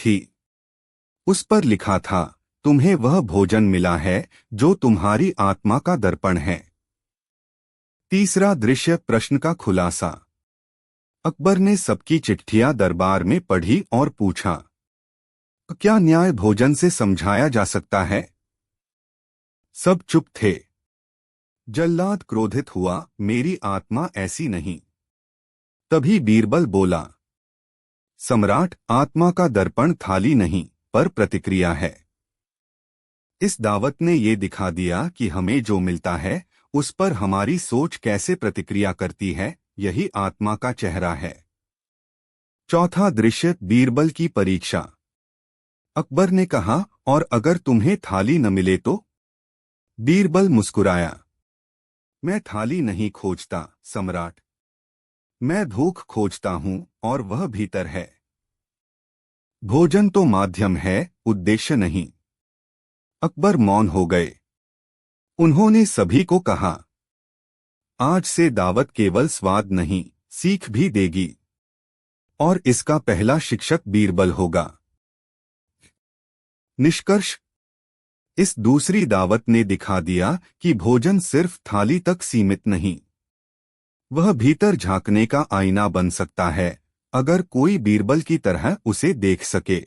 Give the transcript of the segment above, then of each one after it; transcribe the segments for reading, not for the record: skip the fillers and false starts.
थी। उस पर लिखा था, तुम्हें वह भोजन मिला है जो तुम्हारी आत्मा का दर्पण है। तीसरा दृश्य, प्रश्न का खुलासा। अकबर ने सबकी चिट्ठियां दरबार में पढ़ी और पूछा, क्या न्याय भोजन से समझाया जा सकता है? सब चुप थे। जल्लाद क्रोधित हुआ, मेरी आत्मा ऐसी नहीं। तभी बीरबल बोला, सम्राट, आत्मा का दर्पण थाली नहीं पर प्रतिक्रिया है। इस दावत ने ये दिखा दिया कि हमें जो मिलता है उस पर हमारी सोच कैसे प्रतिक्रिया करती है, यही आत्मा का चेहरा है। चौथा दृश्य, बीरबल की परीक्षा। अकबर ने कहा, और अगर तुम्हें थाली न मिले तो? बीरबल मुस्कुराया, मैं थाली नहीं खोजता सम्राट, मैं भूख खोजता हूं और वह भीतर है। भोजन तो माध्यम है, उद्देश्य नहीं। अकबर मौन हो गए। उन्होंने सभी को कहा, आज से दावत केवल स्वाद नहीं, सीख भी देगी, और इसका पहला शिक्षक बीरबल होगा। निष्कर्ष, इस दूसरी दावत ने दिखा दिया कि भोजन सिर्फ थाली तक सीमित नहीं, वह भीतर झांकने का आईना बन सकता है, अगर कोई बीरबल की तरह उसे देख सके।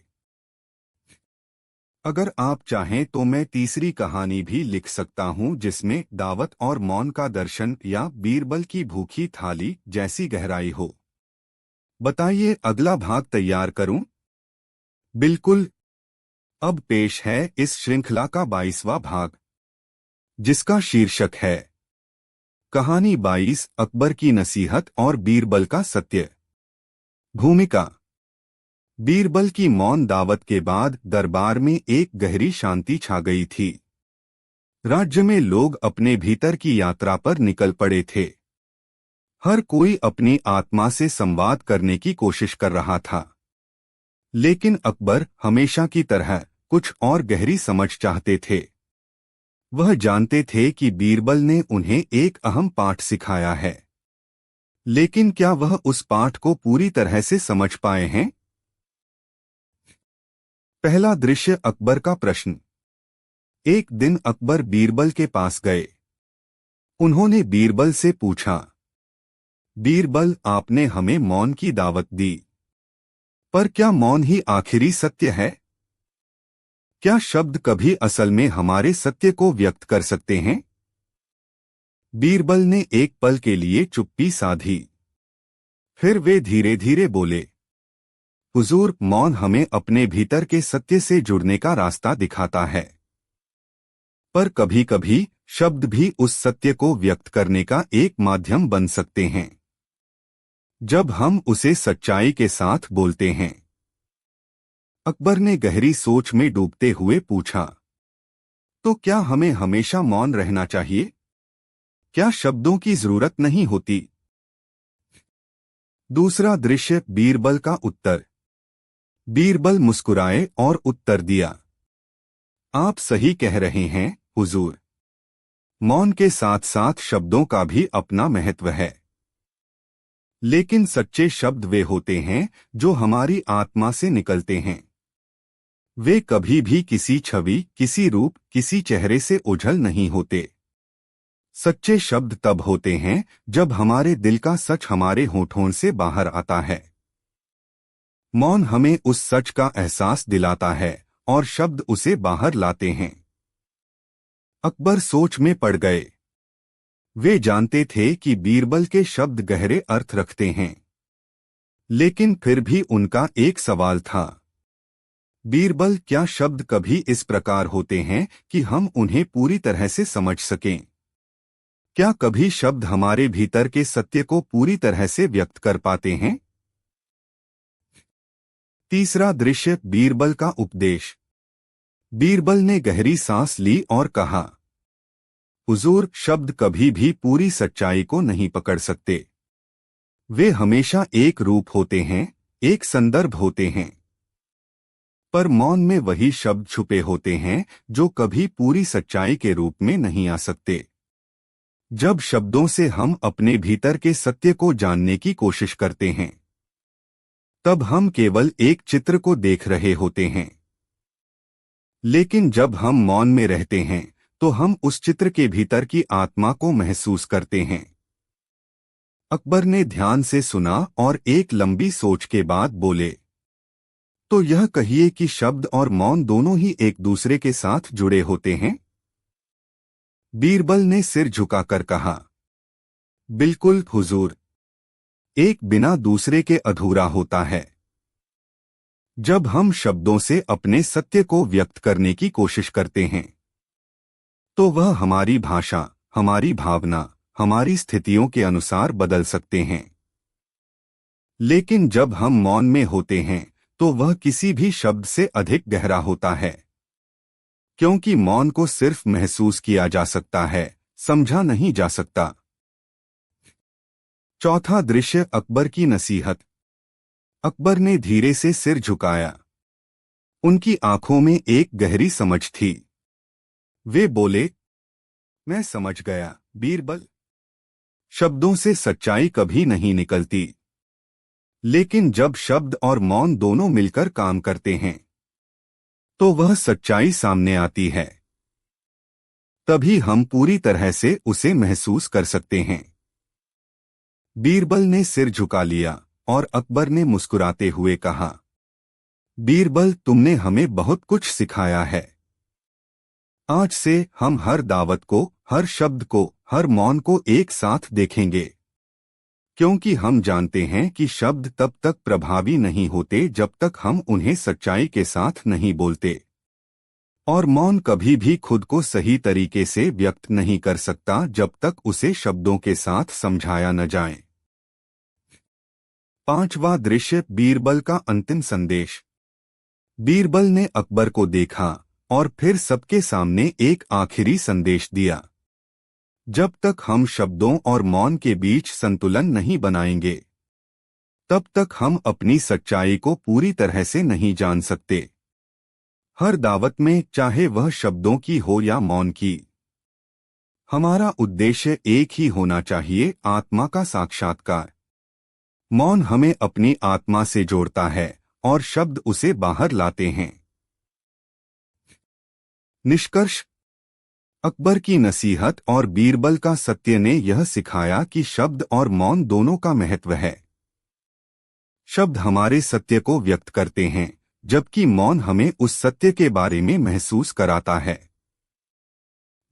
अगर आप चाहें तो मैं तीसरी कहानी भी लिख सकता हूं जिसमें दावत और मौन का दर्शन या बीरबल की भूखी थाली जैसी गहराई हो। बताइए, अगला भाग तैयार करूं? बिल्कुल। अब पेश है इस श्रृंखला का 22वां भाग, जिसका शीर्षक है कहानी 22, अकबर की नसीहत और बीरबल का सत्य। भूमिका। बीरबल की मौन दावत के बाद दरबार में एक गहरी शांति छा गई थी। राज्य में लोग अपने भीतर की यात्रा पर निकल पड़े थे। हर कोई अपनी आत्मा से संवाद करने की कोशिश कर रहा था। लेकिन अकबर हमेशा की तरह कुछ और गहरी समझ चाहते थे। वह जानते थे कि बीरबल ने उन्हें एक अहम पाठ सिखाया है, लेकिन क्या वह उस पाठ को पूरी तरह से समझ पाए हैं? पहला दृश्य, अकबर का प्रश्न। एक दिन अकबर बीरबल के पास गए। उन्होंने बीरबल से पूछा, बीरबल, आपने हमें मौन की दावत दी, पर क्या मौन ही आखिरी सत्य है? क्या शब्द कभी असल में हमारे सत्य को व्यक्त कर सकते हैं? बीरबल ने एक पल के लिए चुप्पी साधी। फिर वे धीरे धीरे बोले, हुजूर, मौन हमें अपने भीतर के सत्य से जुड़ने का रास्ता दिखाता है, पर कभी-कभी शब्द भी उस सत्य को व्यक्त करने का एक माध्यम बन सकते हैं, जब हम उसे सच्चाई के साथ बोलते हैं। अकबर ने गहरी सोच में डूबते हुए पूछा, तो क्या हमें हमेशा मौन रहना चाहिए? क्या शब्दों की जरूरत नहीं होती? दूसरा दृश्य, बीरबल का उत्तर। बीरबल मुस्कुराए और उत्तर दिया, आप सही कह रहे हैं हुजूर, मौन के साथ साथ शब्दों का भी अपना महत्व है। लेकिन सच्चे शब्द वे होते हैं जो हमारी आत्मा से निकलते हैं। वे कभी भी किसी छवि, किसी रूप, किसी चेहरे से ओझल नहीं होते। सच्चे शब्द तब होते हैं जब हमारे दिल का सच हमारे होठों से बाहर आता है। मौन हमें उस सच का एहसास दिलाता है और शब्द उसे बाहर लाते हैं। अकबर सोच में पड़ गए। वे जानते थे कि बीरबल के शब्द गहरे अर्थ रखते हैं, लेकिन फिर भी उनका एक सवाल था, बीरबल, क्या शब्द कभी इस प्रकार होते हैं कि हम उन्हें पूरी तरह से समझ सकें? क्या कभी शब्द हमारे भीतर के सत्य को पूरी तरह से व्यक्त कर पाते हैं? तीसरा दृश्य, बीरबल का उपदेश। बीरबल ने गहरी सांस ली और कहा, हुजूर, शब्द कभी भी पूरी सच्चाई को नहीं पकड़ सकते। वे हमेशा एक रूप होते हैं, एक संदर्भ होते हैं। पर मौन में वही शब्द छुपे होते हैं जो कभी पूरी सच्चाई के रूप में नहीं आ सकते। जब शब्दों से हम अपने भीतर के सत्य को जानने की कोशिश करते हैं, तब हम केवल एक चित्र को देख रहे होते हैं। लेकिन जब हम मौन में रहते हैं तो हम उस चित्र के भीतर की आत्मा को महसूस करते हैं। अकबर ने ध्यान से सुना और एक लंबी सोच के बाद बोले, तो यह कहिए कि शब्द और मौन दोनों ही एक दूसरे के साथ जुड़े होते हैं? बीरबल ने सिर झुकाकर कहा, बिल्कुल हुजूर। एक बिना दूसरे के अधूरा होता है। जब हम शब्दों से अपने सत्य को व्यक्त करने की कोशिश करते हैं तो वह हमारी भाषा, हमारी भावना, हमारी स्थितियों के अनुसार बदल सकते हैं। लेकिन जब हम मौन में होते हैं तो वह किसी भी शब्द से अधिक गहरा होता है, क्योंकि मौन को सिर्फ महसूस किया जा सकता है, समझा नहीं जा सकता। चौथा दृश्य, अकबर की नसीहत। अकबर ने धीरे से सिर झुकाया। उनकी आंखों में एक गहरी समझ थी। वे बोले, मैं समझ गया बीरबल। शब्दों से सच्चाई कभी नहीं निकलती, लेकिन जब शब्द और मौन दोनों मिलकर काम करते हैं तो वह सच्चाई सामने आती है। तभी हम पूरी तरह से उसे महसूस कर सकते हैं। बीरबल ने सिर झुका लिया और अकबर ने मुस्कुराते हुए कहा, बीरबल, तुमने हमें बहुत कुछ सिखाया है। आज से हम हर दावत को, हर शब्द को, हर मौन को एक साथ देखेंगे, क्योंकि हम जानते हैं कि शब्द तब तक प्रभावी नहीं होते जब तक हम उन्हें सच्चाई के साथ नहीं बोलते, और मौन कभी भी खुद को सही तरीके से व्यक्त नहीं कर सकता जब तक उसे शब्दों के साथ समझाया न जाए। पांचवा दृश्य, बीरबल का अंतिम संदेश। बीरबल ने अकबर को देखा और फिर सबके सामने एक आखिरी संदेश दिया। जब तक हम शब्दों और मौन के बीच संतुलन नहीं बनाएंगे, तब तक हम अपनी सच्चाई को पूरी तरह से नहीं जान सकते। हर दावत में, चाहे वह शब्दों की हो या मौन की, हमारा उद्देश्य एक ही होना चाहिए, आत्मा का साक्षात्कार। मौन हमें अपनी आत्मा से जोड़ता है और शब्द उसे बाहर लाते हैं। निष्कर्ष, अकबर की नसीहत और बीरबल का सत्य ने यह सिखाया कि शब्द और मौन दोनों का महत्व है। शब्द हमारे सत्य को व्यक्त करते हैं, जबकि मौन हमें उस सत्य के बारे में महसूस कराता है।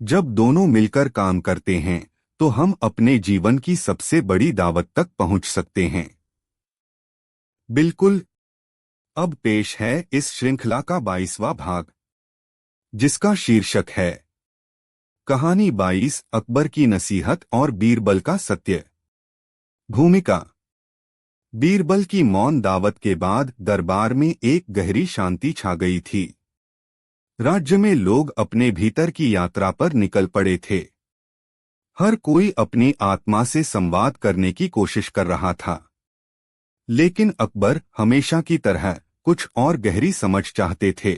जब दोनों मिलकर काम करते हैं तो हम अपने जीवन की सबसे बड़ी दावत तक पहुंच सकते हैं। बिल्कुल। अब पेश है इस श्रृंखला का 22वां भाग, जिसका शीर्षक है कहानी 22, अकबर की नसीहत और बीरबल का सत्य। भूमिका। बीरबल की मौन दावत के बाद दरबार में एक गहरी शांति छा गई थी। राज्य में लोग अपने भीतर की यात्रा पर निकल पड़े थे। हर कोई अपनी आत्मा से संवाद करने की कोशिश कर रहा था, लेकिन अकबर हमेशा की तरह कुछ और गहरी समझ चाहते थे।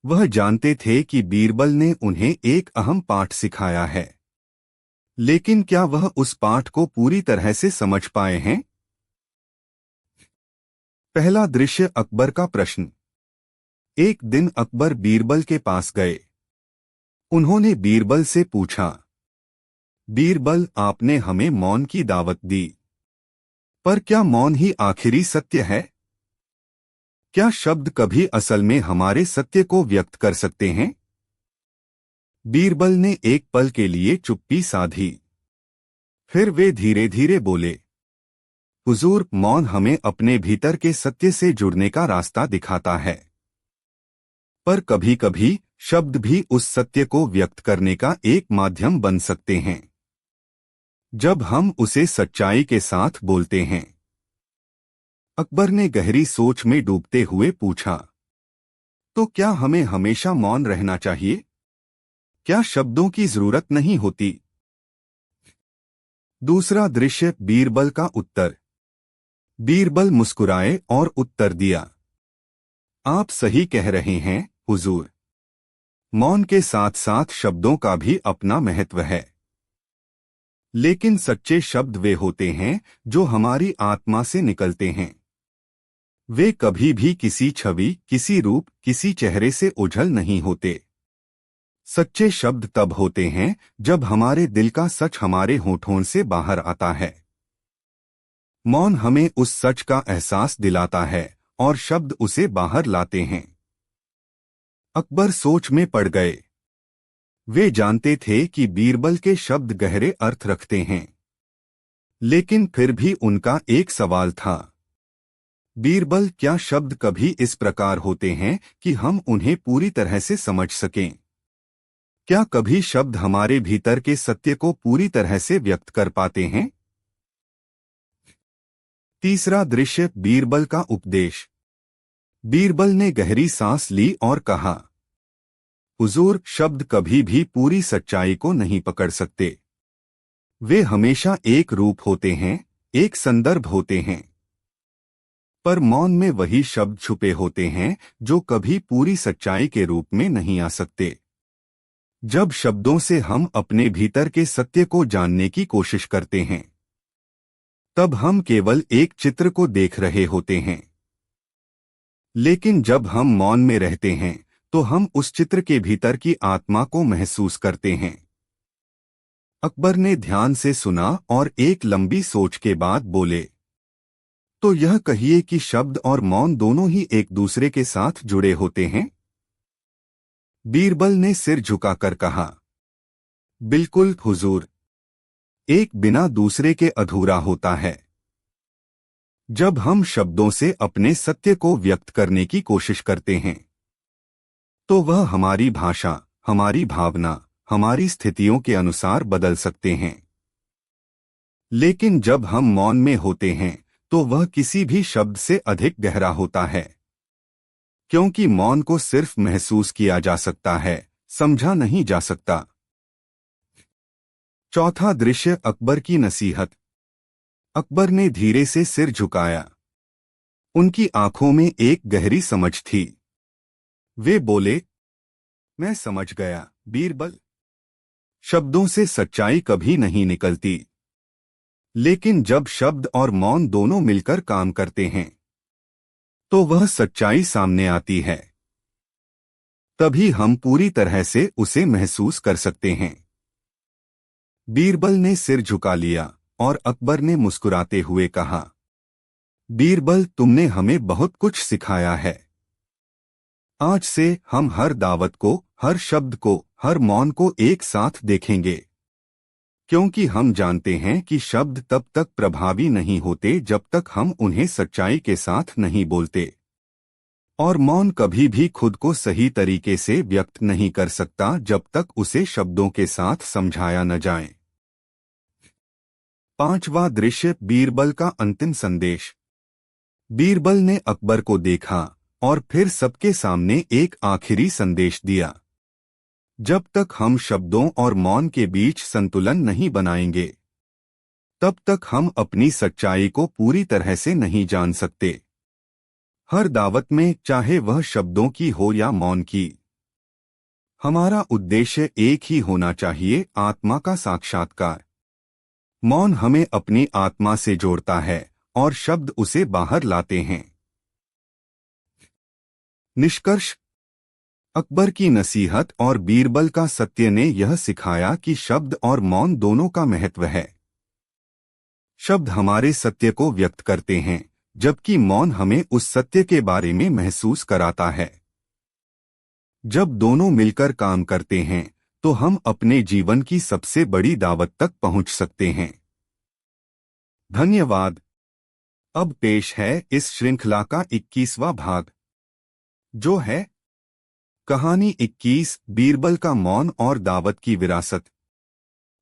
वह जानते थे कि बीरबल ने उन्हें एक अहम पाठ सिखाया है, लेकिन क्या वह उस पाठ को पूरी तरह से समझ पाए हैं? पहला दृश्य, अकबर का प्रश्न। एक दिन अकबर बीरबल के पास गए। उन्होंने बीरबल से पूछा, बीरबल, आपने हमें मौन की दावत दी, पर क्या मौन ही आखिरी सत्य है? क्या शब्द कभी असल में हमारे सत्य को व्यक्त कर सकते हैं? बीरबल ने एक पल के लिए चुप्पी साधी। फिर वे धीरे धीरे बोले, हुजूर, मौन हमें अपने भीतर के सत्य से जुड़ने का रास्ता दिखाता है, पर कभी कभी शब्द भी उस सत्य को व्यक्त करने का एक माध्यम बन सकते हैं, जब हम उसे सच्चाई के साथ बोलते हैं। अकबर ने गहरी सोच में डूबते हुए पूछा, तो क्या हमें हमेशा मौन रहना चाहिए? क्या शब्दों की जरूरत नहीं होती? दूसरा दृश्य, बीरबल का उत्तर। बीरबल मुस्कुराए और उत्तर दिया, आप सही कह रहे हैं हुजूर। मौन के साथ साथ शब्दों का भी अपना महत्व है, लेकिन सच्चे शब्द वे होते हैं जो हमारी आत्मा से निकलते हैं। वे कभी भी किसी छवि, किसी रूप, किसी चेहरे से ओझल नहीं होते। सच्चे शब्द तब होते हैं जब हमारे दिल का सच हमारे होठों से बाहर आता है। मौन हमें उस सच का एहसास दिलाता है और शब्द उसे बाहर लाते हैं। अकबर सोच में पड़ गए। वे जानते थे कि बीरबल के शब्द गहरे अर्थ रखते हैं, लेकिन फिर भी उनका एक सवाल था। बीरबल, क्या शब्द कभी इस प्रकार होते हैं कि हम उन्हें पूरी तरह से समझ सकें? क्या कभी शब्द हमारे भीतर के सत्य को पूरी तरह से व्यक्त कर पाते हैं? तीसरा दृश्य, बीरबल का उपदेश। बीरबल ने गहरी सांस ली और कहा, हुजूर, शब्द कभी भी पूरी सच्चाई को नहीं पकड़ सकते। वे हमेशा एक रूप होते हैं, एक संदर्भ होते हैं। पर मौन में वही शब्द छुपे होते हैं जो कभी पूरी सच्चाई के रूप में नहीं आ सकते। जब शब्दों से हम अपने भीतर के सत्य को जानने की कोशिश करते हैं, तब हम केवल एक चित्र को देख रहे होते हैं। लेकिन जब हम मौन में रहते हैं, तो हम उस चित्र के भीतर की आत्मा को महसूस करते हैं। अकबर ने ध्यान से सुना और एक लंबी सोच के बाद बोले, तो यह कहिए कि शब्द और मौन दोनों ही एक दूसरे के साथ जुड़े होते हैं? बीरबल ने सिर झुकाकर कहा, बिल्कुल हुजूर। एक बिना दूसरे के अधूरा होता है। जब हम शब्दों से अपने सत्य को व्यक्त करने की कोशिश करते हैं, तो वह हमारी भाषा, हमारी भावना, हमारी स्थितियों के अनुसार बदल सकते हैं। लेकिन जब हम मौन में होते हैं, तो वह किसी भी शब्द से अधिक गहरा होता है, क्योंकि मौन को सिर्फ महसूस किया जा सकता है, समझा नहीं जा सकता। चौथा दृश्य, अकबर की नसीहत। अकबर ने धीरे से सिर झुकाया। उनकी आंखों में एक गहरी समझ थी। वे बोले, मैं समझ गया बीरबल। शब्दों से सच्चाई कभी नहीं निकलती, लेकिन जब शब्द और मौन दोनों मिलकर काम करते हैं, तो वह सच्चाई सामने आती है। तभी हम पूरी तरह से उसे महसूस कर सकते हैं। बीरबल ने सिर झुका लिया और अकबर ने मुस्कुराते हुए कहा, बीरबल, तुमने हमें बहुत कुछ सिखाया है। आज से हम हर दावत को, हर शब्द को, हर मौन को एक साथ देखेंगे, क्योंकि हम जानते हैं कि शब्द तब तक प्रभावी नहीं होते जब तक हम उन्हें सच्चाई के साथ नहीं बोलते, और मौन कभी भी खुद को सही तरीके से व्यक्त नहीं कर सकता जब तक उसे शब्दों के साथ समझाया न जाए। पांचवा दृश्य, बीरबल का अंतिम संदेश। बीरबल ने अकबर को देखा और फिर सबके सामने एक आखिरी संदेश दिया। जब तक हम शब्दों और मौन के बीच संतुलन नहीं बनाएंगे, तब तक हम अपनी सच्चाई को पूरी तरह से नहीं जान सकते। हर दावत में, चाहे वह शब्दों की हो या मौन की, हमारा उद्देश्य एक ही होना चाहिए, आत्मा का साक्षात्कार। मौन हमें अपनी आत्मा से जोड़ता है और शब्द उसे बाहर लाते हैं। निष्कर्ष, अकबर की नसीहत और बीरबल का सत्य ने यह सिखाया कि शब्द और मौन दोनों का महत्व है। शब्द हमारे सत्य को व्यक्त करते हैं, जबकि मौन हमें उस सत्य के बारे में महसूस कराता है। जब दोनों मिलकर काम करते हैं, तो हम अपने जीवन की सबसे बड़ी दावत तक पहुंच सकते हैं। धन्यवाद। अब पेश है इस श्रृंखला का 21वां भाग, जो है कहानी 21, बीरबल का मौन और दावत की विरासत।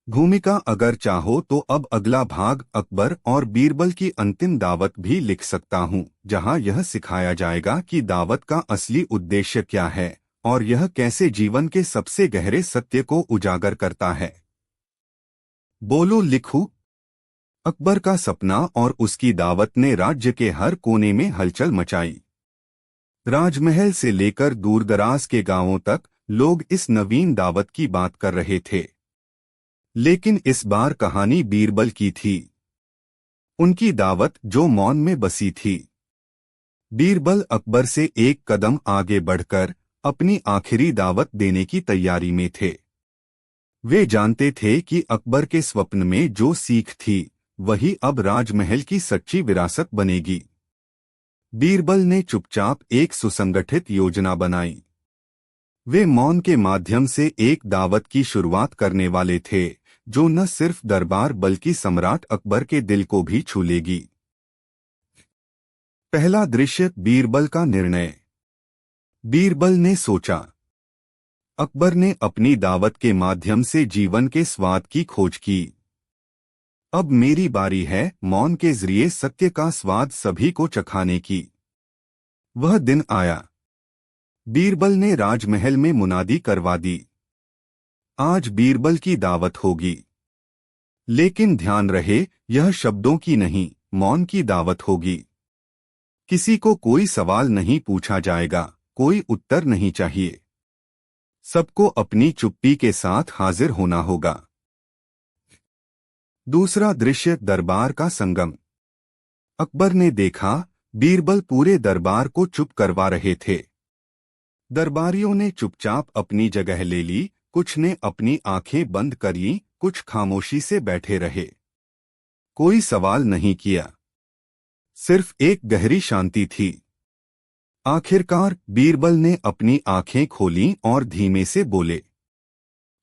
भूमिका, अगर चाहो तो अब अगला भाग अकबर और बीरबल की अंतिम दावत भी लिख सकता हूं, जहां यह सिखाया जाएगा कि दावत का असली उद्देश्य क्या है और यह कैसे जीवन के सबसे गहरे सत्य को उजागर करता है। बोलो लिखूं। अकबर का सपना और उसकी दावत ने राज्य के हर कोने में हलचल मचाई। राजमहल से लेकर दूरदराज के गांवों तक लोग इस नवीन दावत की बात कर रहे थे। लेकिन इस बार कहानी बीरबल की थी, उनकी दावत जो मौन में बसी थी। बीरबल अकबर से एक कदम आगे बढ़कर अपनी आखिरी दावत देने की तैयारी में थे। वे जानते थे कि अकबर के स्वप्न में जो सीख थी वही अब राजमहल की सच्ची विरासत बनेगी। बीरबल ने चुपचाप एक सुसंगठित योजना बनाई। वे मौन के माध्यम से एक दावत की शुरुआत करने वाले थे जो न सिर्फ दरबार बल्कि सम्राट अकबर के दिल को भी छू लेगी। पहला दृश्य, बीरबल का निर्णय। बीरबल ने सोचा, अकबर ने अपनी दावत के माध्यम से जीवन के स्वाद की खोज की। अब मेरी बारी है मौन के जरिए सत्य का स्वाद सभी को चखाने की। वह दिन आया। बीरबल ने राजमहल में मुनादी करवा दी, आज बीरबल की दावत होगी। लेकिन ध्यान रहे, यह शब्दों की नहीं, मौन की दावत होगी। किसी को कोई सवाल नहीं पूछा जाएगा, कोई उत्तर नहीं चाहिए। सबको अपनी चुप्पी के साथ हाजिर होना होगा। दूसरा दृश्य, दरबार का संगम। अकबर ने देखा, बीरबल पूरे दरबार को चुप करवा रहे थे। दरबारियों ने चुपचाप अपनी जगह ले ली, कुछ ने अपनी आंखें बंद करी, कुछ खामोशी से बैठे रहे। कोई सवाल नहीं किया, सिर्फ एक गहरी शांति थी। आखिरकार बीरबल ने अपनी आंखें खोलीं और धीमे से बोले,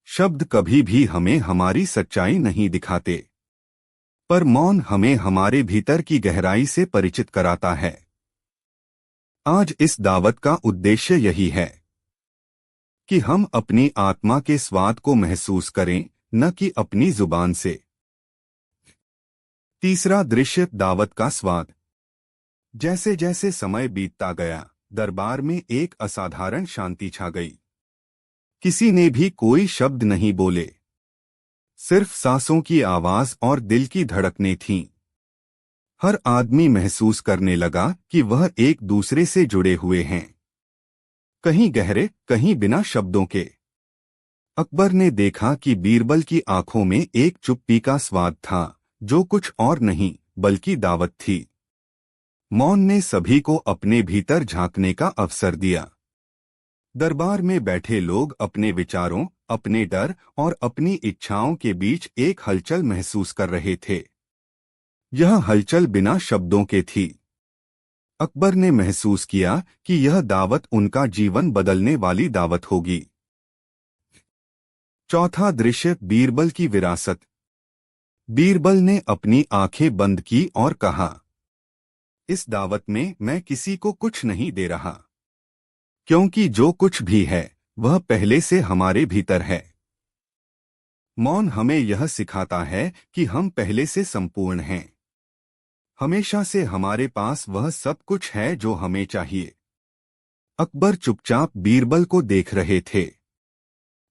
शब्द कभी भी हमें हमारी सच्चाई नहीं दिखाते, पर मौन हमें हमारे भीतर की गहराई से परिचित कराता है। आज इस दावत का उद्देश्य यही है कि हम अपनी आत्मा के स्वाद को महसूस करें, न कि अपनी जुबान से। तीसरा दृश्य, दावत का स्वाद। जैसे जैसे समय बीतता गया, दरबार में एक असाधारण शांति छा गई। किसी ने भी कोई शब्द नहीं बोले, सिर्फ सांसों की आवाज और दिल की धड़कनें थीं। हर आदमी महसूस करने लगा कि वह एक दूसरे से जुड़े हुए हैं, कहीं गहरे, कहीं बिना शब्दों के। अकबर ने देखा कि बीरबल की आंखों में एक चुप्पी का स्वाद था, जो कुछ और नहीं बल्कि दावत थी। मौन ने सभी को अपने भीतर झांकने का अवसर दिया। दरबार में बैठे लोग अपने विचारों, अपने डर और अपनी इच्छाओं के बीच एक हलचल महसूस कर रहे थे। यह हलचल बिना शब्दों के थी। अकबर ने महसूस किया कि यह दावत उनका जीवन बदलने वाली दावत होगी। चौथा दृश्य, बीरबल की विरासत। बीरबल ने अपनी आंखें बंद की और कहा, इस दावत में मैं किसी को कुछ नहीं दे रहा, क्योंकि जो कुछ भी है वह पहले से हमारे भीतर है। मौन हमें यह सिखाता है कि हम पहले से संपूर्ण हैं। हमेशा से हमारे पास वह सब कुछ है जो हमें चाहिए। अकबर चुपचाप बीरबल को देख रहे थे।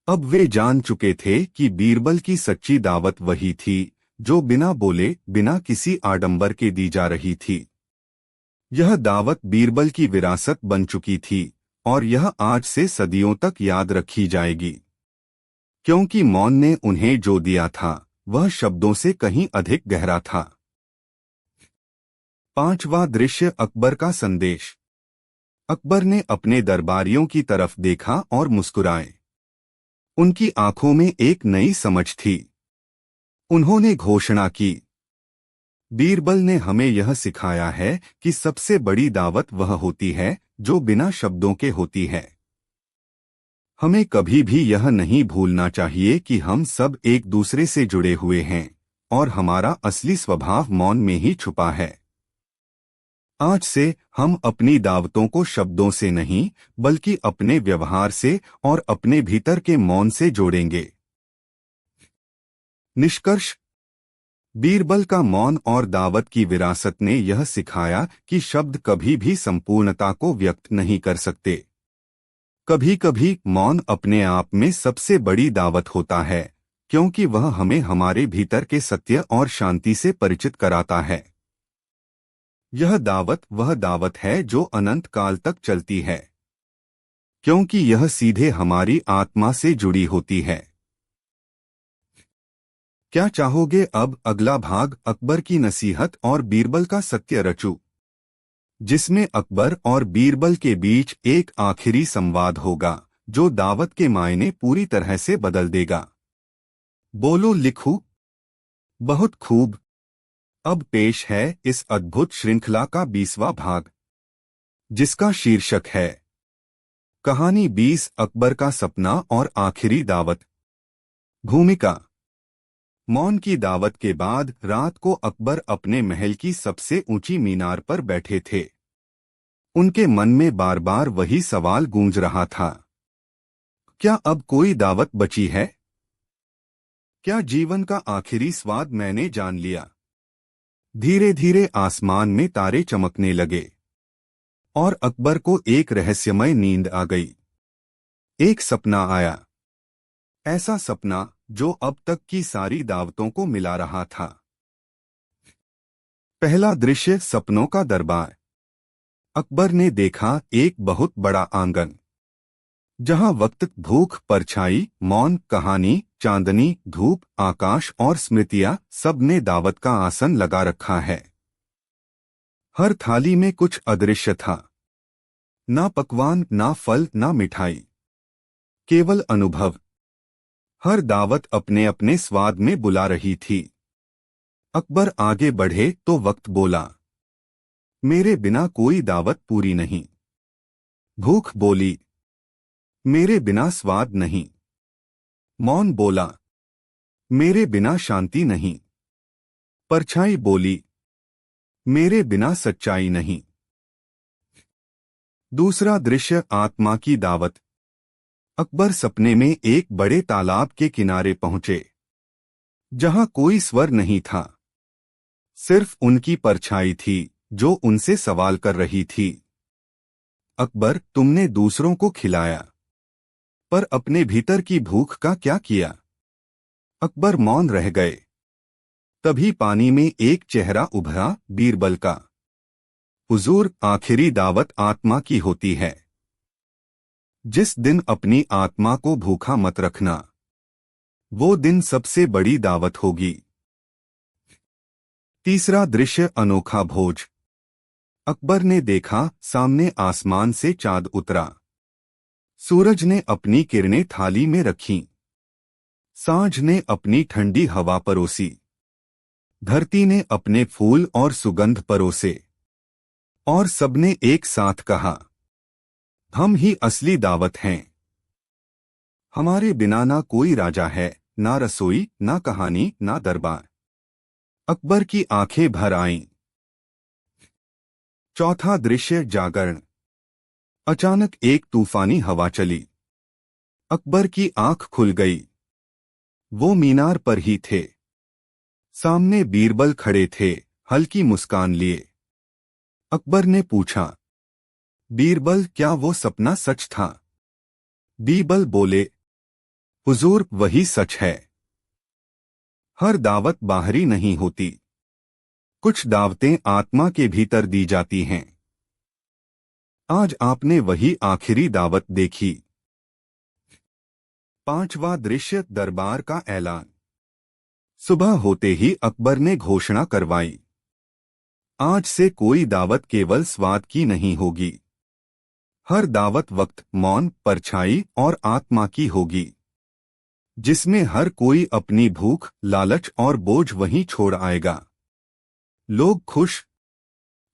अब वे जान चुके थे कि बीरबल की सच्ची दावत वही थी जो बिना बोले, बिना किसी आडंबर के दी जा रही थी। यह दावत बीरबल की विरासत बन चुकी थी और यह आज से सदियों तक याद रखी जाएगी, क्योंकि मौन ने उन्हें जो दिया था वह शब्दों से कहीं अधिक गहरा था। पांचवा दृश्य, अकबर का संदेश। अकबर ने अपने दरबारियों की तरफ देखा और मुस्कुराए। उनकी आंखों में एक नई समझ थी। उन्होंने घोषणा की, बीरबल ने हमें यह सिखाया है कि सबसे बड़ी दावत वह होती है जो बिना शब्दों के होती है। हमें कभी भी यह नहीं भूलना चाहिए कि हम सब एक दूसरे से जुड़े हुए हैं और हमारा असली स्वभाव मौन में ही छुपा है। आज से हम अपनी दावतों को शब्दों से नहीं बल्कि अपने व्यवहार से और अपने भीतर के मौन से जोड़ेंगे। निष्कर्ष, बीरबल का मौन और दावत की विरासत ने यह सिखाया कि शब्द कभी भी संपूर्णता को व्यक्त नहीं कर सकते। कभी कभी मौन अपने आप में सबसे बड़ी दावत होता है, क्योंकि वह हमें हमारे भीतर के सत्य और शांति से परिचित कराता है। यह दावत वह दावत है जो अनंत काल तक चलती है, क्योंकि यह सीधे हमारी आत्मा से जुड़ी होती है। क्या चाहोगे अब अगला भाग अकबर की नसीहत और बीरबल का सत्य रचूं? जिसमें अकबर और बीरबल के बीच एक आखिरी संवाद होगा जो दावत के मायने पूरी तरह से बदल देगा। बोलो लिखूं। बहुत खूब। अब पेश है इस अद्भुत श्रृंखला का 20वां भाग, जिसका शीर्षक है कहानी 20 अकबर का सपना और आखिरी दावत। भूमिका। मौन की दावत के बाद रात को अकबर अपने महल की सबसे ऊंची मीनार पर बैठे थे। उनके मन में बार बार वही सवाल गूंज रहा था, क्या अब कोई दावत बची है? क्या जीवन का आखिरी स्वाद मैंने जान लिया? धीरे धीरे आसमान में तारे चमकने लगे और अकबर को एक रहस्यमय नींद आ गई। एक सपना आया, ऐसा सपना जो अब तक की सारी दावतों को मिला रहा था। पहला दृश्य, सपनों का दरबार। अकबर ने देखा एक बहुत बड़ा आंगन, जहां वक्त, भूख, परछाई, मौन, कहानी, चांदनी, धूप, आकाश और स्मृतियां सब ने दावत का आसन लगा रखा है। हर थाली में कुछ अदृश्य था, ना पकवान, ना फल, ना मिठाई, केवल अनुभव। हर दावत अपने अपने स्वाद में बुला रही थी। अकबर आगे बढ़े तो वक्त बोला, मेरे बिना कोई दावत पूरी नहीं। भूख बोली, मेरे बिना स्वाद नहीं। मौन बोला, मेरे बिना शांति नहीं। परछाई बोली, मेरे बिना सच्चाई नहीं। दूसरा दृश्य, आत्मा की दावत। अकबर सपने में एक बड़े तालाब के किनारे पहुंचे, जहां कोई स्वर नहीं था, सिर्फ उनकी परछाई थी जो उनसे सवाल कर रही थी। अकबर, तुमने दूसरों को खिलाया, पर अपने भीतर की भूख का क्या किया? अकबर मौन रह गए। तभी पानी में एक चेहरा उभरा, बीरबल का। हुजूर, आखिरी दावत आत्मा की होती है। जिस दिन अपनी आत्मा को भूखा मत रखना, वो दिन सबसे बड़ी दावत होगी। तीसरा दृश्य, अनोखा भोज। अकबर ने देखा, सामने आसमान से चांद उतरा। सूरज ने अपनी किरणें थाली में रखीं। सांझ ने अपनी ठंडी हवा परोसी। धरती ने अपने फूल और सुगंध परोसे। और सबने एक साथ कहा, हम ही असली दावत हैं। हमारे बिना ना कोई राजा है, ना रसोई, ना कहानी, ना दरबार। अकबर की आंखें भर आईं। चौथा दृश्य, जागरण। अचानक एक तूफानी हवा चली। अकबर की आंख खुल गई। वो मीनार पर ही थे। सामने बीरबल खड़े थे, हल्की मुस्कान लिए। अकबर ने पूछा, बीरबल, क्या वो सपना सच था? बीरबल बोले, हुजूर, वही सच है। हर दावत बाहरी नहीं होती, कुछ दावतें आत्मा के भीतर दी जाती हैं। आज आपने वही आखिरी दावत देखी। पांचवा दृश्य, दरबार का ऐलान। सुबह होते ही अकबर ने घोषणा करवाई, आज से कोई दावत केवल स्वाद की नहीं होगी। हर दावत वक्त, मौन, परछाई और आत्मा की होगी, जिसमें हर कोई अपनी भूख, लालच और बोझ वहीं छोड़ आएगा। लोग खुश,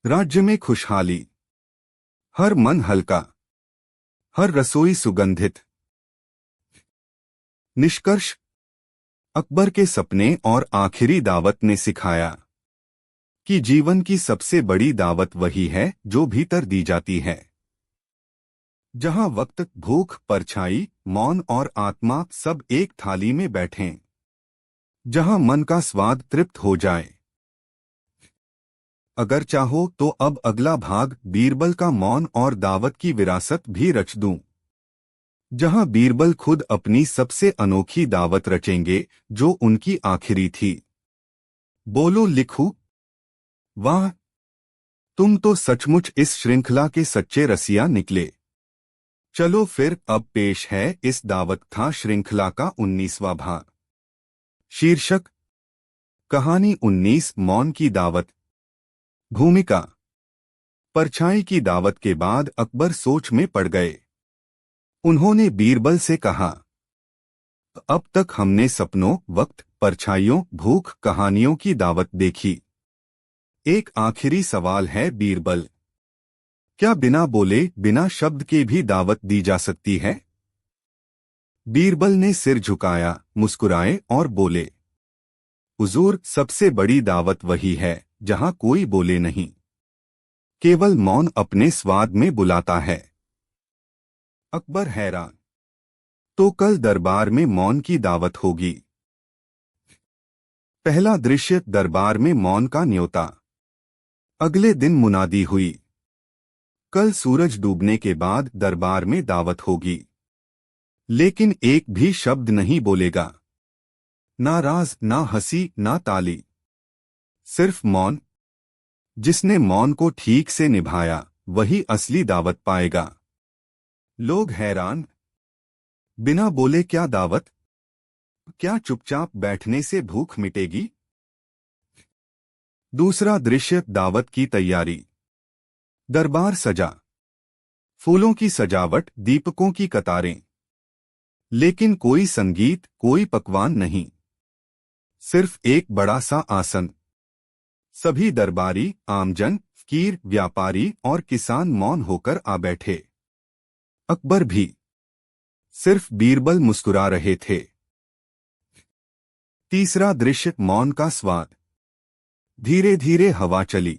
राज्य में खुशहाली, हर मन हल्का, हर रसोई सुगंधित। निष्कर्ष, अकबर के सपने और आखिरी दावत ने सिखाया कि जीवन की सबसे बड़ी दावत वही है जो भीतर दी जाती है। जहां वक्त, भूख, परछाई, मौन और आत्मा सब एक थाली में बैठें। जहां मन का स्वाद तृप्त हो जाए। अगर चाहो तो अब अगला भाग बीरबल का मौन और दावत की विरासत भी रच दूं, जहां बीरबल खुद अपनी सबसे अनोखी दावत रचेंगे जो उनकी आखिरी थी। बोलो लिखूं। वाह, तुम तो सचमुच इस श्रृंखला के सच्चे रसिया निकले। चलो फिर, अब पेश है इस दावत था श्रृंखला का 19वां भाग। शीर्षक, कहानी 19, मौन की दावत। भूमिका। परछाई की दावत के बाद अकबर सोच में पड़ गए। उन्होंने बीरबल से कहा, अब तक हमने सपनों, वक्त, परछाइयों, भूख, कहानियों की दावत देखी। एक आखिरी सवाल है बीरबल, क्या बिना बोले, बिना शब्द के भी दावत दी जा सकती है? बीरबल ने सिर झुकाया, मुस्कुराए और बोले, हुजूर, सबसे बड़ी दावत वही है जहां कोई बोले नहीं, केवल मौन अपने स्वाद में बुलाता है। अकबर हैरान, तो कल दरबार में मौन की दावत होगी। पहला दृश्य, दरबार में मौन का न्योता। अगले दिन मुनादी हुई, कल सूरज डूबने के बाद दरबार में दावत होगी, लेकिन एक भी शब्द नहीं बोलेगा, ना राज, ना हंसी, ना ताली, सिर्फ मौन। जिसने मौन को ठीक से निभाया वही असली दावत पाएगा। लोग हैरान, बिना बोले क्या दावत? क्या चुपचाप बैठने से भूख मिटेगी? दूसरा दृश्य, दावत की तैयारी। दरबार सजा, फूलों की सजावट, दीपकों की कतारें, लेकिन कोई संगीत, कोई पकवान नहीं, सिर्फ एक बड़ा सा आसन। सभी दरबारी, आमजन, फकीर, व्यापारी और किसान मौन होकर आ बैठे। अकबर भी। सिर्फ बीरबल मुस्कुरा रहे थे। तीसरा दृश्य, मौन का स्वाद। धीरे धीरे हवा चली,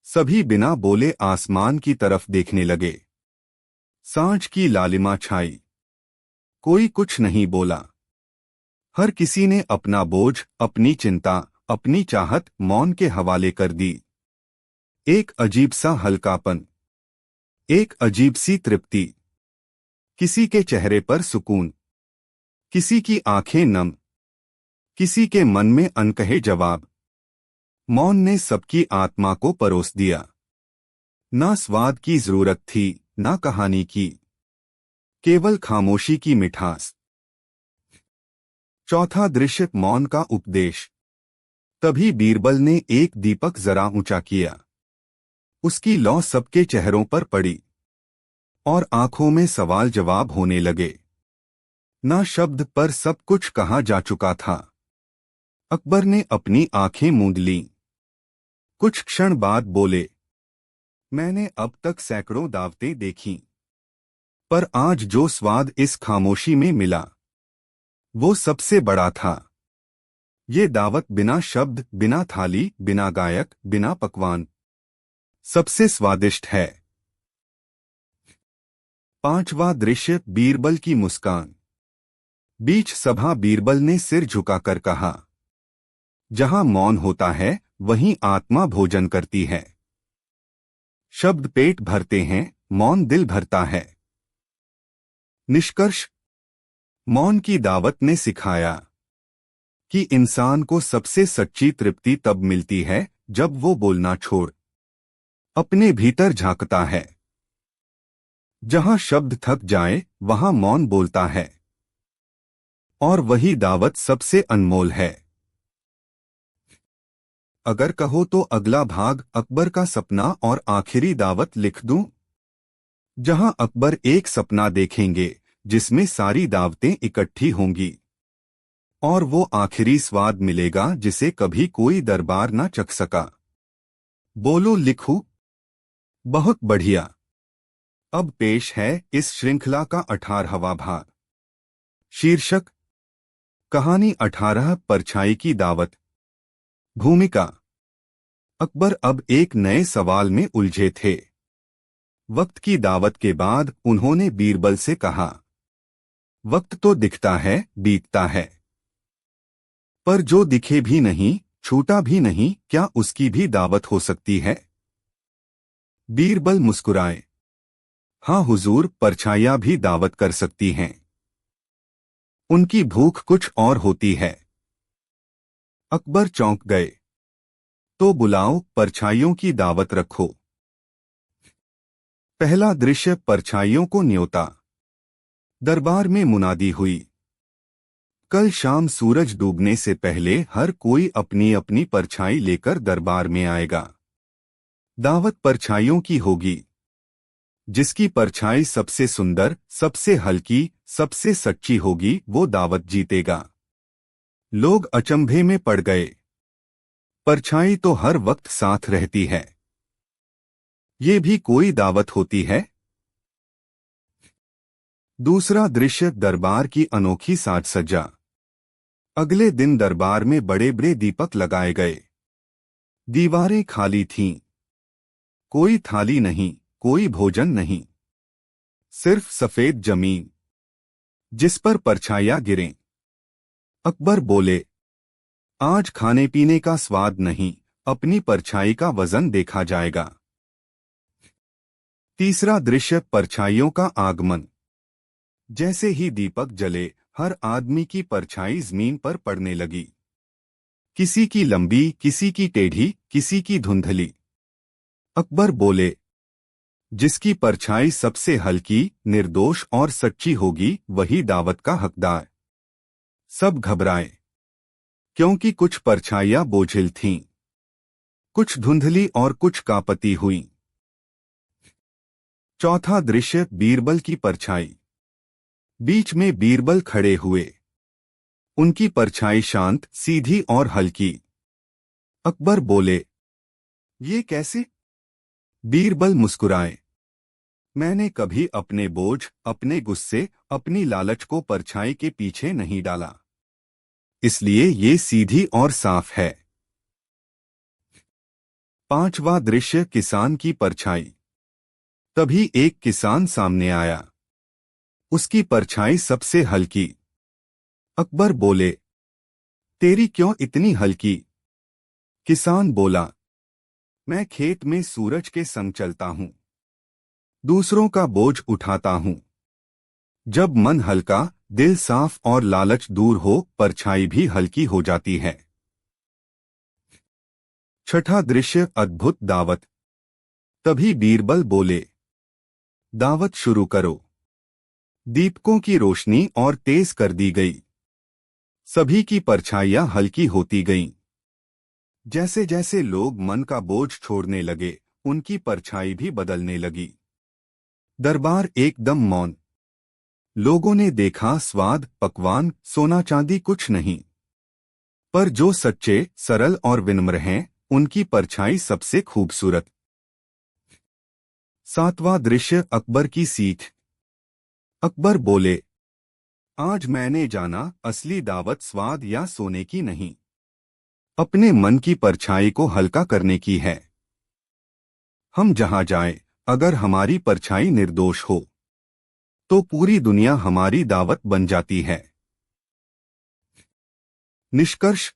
सभी बिना बोले आसमान की तरफ देखने लगे। सांझ की लालिमा छाई, कोई कुछ नहीं बोला। हर किसी ने अपना बोझ, अपनी चिंता, अपनी चाहत मौन के हवाले कर दी। एक अजीब सा हल्कापन, एक अजीब सी तृप्ति। किसी के चेहरे पर सुकून, किसी की आंखें नम, किसी के मन में अनकहे जवाब। मौन ने सबकी आत्मा को परोस दिया। ना स्वाद की जरूरत थी, ना कहानी की, केवल खामोशी की मिठास। चौथा दृश्य, मौन का उपदेश। तभी बीरबल ने एक दीपक जरा ऊंचा किया। उसकी लौ सबके चेहरों पर पड़ी और आंखों में सवाल जवाब होने लगे। ना शब्द पर सब कुछ कहा जा चुका था। अकबर ने अपनी आंखें मूंद लीं। कुछ क्षण बाद बोले, मैंने अब तक सैकड़ों दावतें देखीं, पर आज जो स्वाद इस खामोशी में मिला वो सबसे बड़ा था। ये दावत बिना शब्द, बिना थाली, बिना गायक, बिना पकवान, सबसे स्वादिष्ट है। पांचवा दृश्य, बीरबल की मुस्कान। बीच सभा बीरबल ने सिर झुकाकर कहा, जहां मौन होता है वहीं आत्मा भोजन करती है। शब्द पेट भरते हैं, मौन दिल भरता है। निष्कर्ष, मौन की दावत ने सिखाया कि इंसान को सबसे सच्ची तृप्ति तब मिलती है जब वो बोलना छोड़ अपने भीतर झांकता है। जहां शब्द थक जाए वहां मौन बोलता है, और वही दावत सबसे अनमोल है। अगर कहो तो अगला भाग, अकबर का सपना और आखिरी दावत, लिख दूं, जहां अकबर एक सपना देखेंगे जिसमें सारी दावतें इकट्ठी होंगी और वो आखिरी स्वाद मिलेगा जिसे कभी कोई दरबार ना चख सका। बोलो लिखूं? बहुत बढ़िया। अब पेश है इस श्रृंखला का 18वां भाग। शीर्षक, कहानी 18, परछाई की दावत। भूमिका, अकबर अब एक नए सवाल में उलझे थे। वक्त की दावत के बाद उन्होंने बीरबल से कहा, वक्त तो दिखता है, बीतता है, पर जो दिखे भी नहीं, छूटा भी नहीं, क्या उसकी भी दावत हो सकती है? बीरबल मुस्कुराए, हाँ हुजूर, परछाइयां भी दावत कर सकती हैं। उनकी भूख कुछ और होती है। अकबर चौंक गए। तो बुलाओ, परछाइयों की दावत रखो। पहला दृश्य, परछाइयों को न्योता। दरबार में मुनादी हुई, कल शाम सूरज डूबने से पहले हर कोई अपनी अपनी परछाई लेकर दरबार में आएगा। दावत परछाइयों की होगी। जिसकी परछाई सबसे सुंदर, सबसे हल्की, सबसे सच्ची होगी वो दावत जीतेगा। लोग अचंभे में पड़ गए। परछाई तो हर वक्त साथ रहती है, ये भी कोई दावत होती है? दूसरा दृश्य दरबार की अनोखी साज सज्जा। अगले दिन दरबार में बड़े बड़े दीपक लगाए गए। दीवारें खाली थीं। कोई थाली नहीं, कोई भोजन नहीं। सिर्फ सफेद जमीन जिस पर परछाइयां गिरें। अकबर बोले, आज खाने पीने का स्वाद नहीं, अपनी परछाई का वजन देखा जाएगा। तीसरा दृश्य परछाइयों का आगमन। जैसे ही दीपक जले, हर आदमी की परछाई जमीन पर पड़ने लगी। किसी की लंबी, किसी की टेढ़ी, किसी की धुंधली। अकबर बोले, जिसकी परछाई सबसे हल्की, निर्दोष और सच्ची होगी वही दावत का हकदार। सब घबराए, क्योंकि कुछ परछाइयां बोझिल थीं, कुछ धुंधली और कुछ कांपती हुईं। चौथा दृश्य बीरबल की परछाई। बीच में बीरबल खड़े हुए। उनकी परछाई शांत, सीधी और हल्की। अकबर बोले, ये कैसे? बीरबल मुस्कुराए, मैंने कभी अपने बोझ, अपने गुस्से, अपनी लालच को परछाई के पीछे नहीं डाला, इसलिए ये सीधी और साफ है। पांचवा दृश्य किसान की परछाई। तभी एक किसान सामने आया। उसकी परछाई सबसे हल्की। अकबर बोले, तेरी क्यों इतनी हल्की? किसान बोला, मैं खेत में सूरज के संग चलता हूं, दूसरों का बोझ उठाता हूं। जब मन हल्का, दिल साफ और लालच दूर हो, परछाई भी हल्की हो जाती है। छठा दृश्य अद्भुत दावत। तभी बीरबल बोले, दावत शुरू करो। दीपकों की रोशनी और तेज कर दी गई। सभी की परछाइयां हल्की होती गईं। जैसे जैसे लोग मन का बोझ छोड़ने लगे, उनकी परछाई भी बदलने लगी। दरबार एकदम मौन। लोगों ने देखा स्वाद, पकवान, सोना चांदी कुछ नहीं, पर जो सच्चे, सरल और विनम्र हैं, उनकी परछाई सबसे खूबसूरत। सातवां दृश्य अकबर की सीख। अकबर बोले, आज मैंने जाना असली दावत स्वाद या सोने की नहीं, अपने मन की परछाई को हल्का करने की है। हम जहां जाएं, अगर हमारी परछाई निर्दोष हो तो पूरी दुनिया हमारी दावत बन जाती है। निष्कर्ष,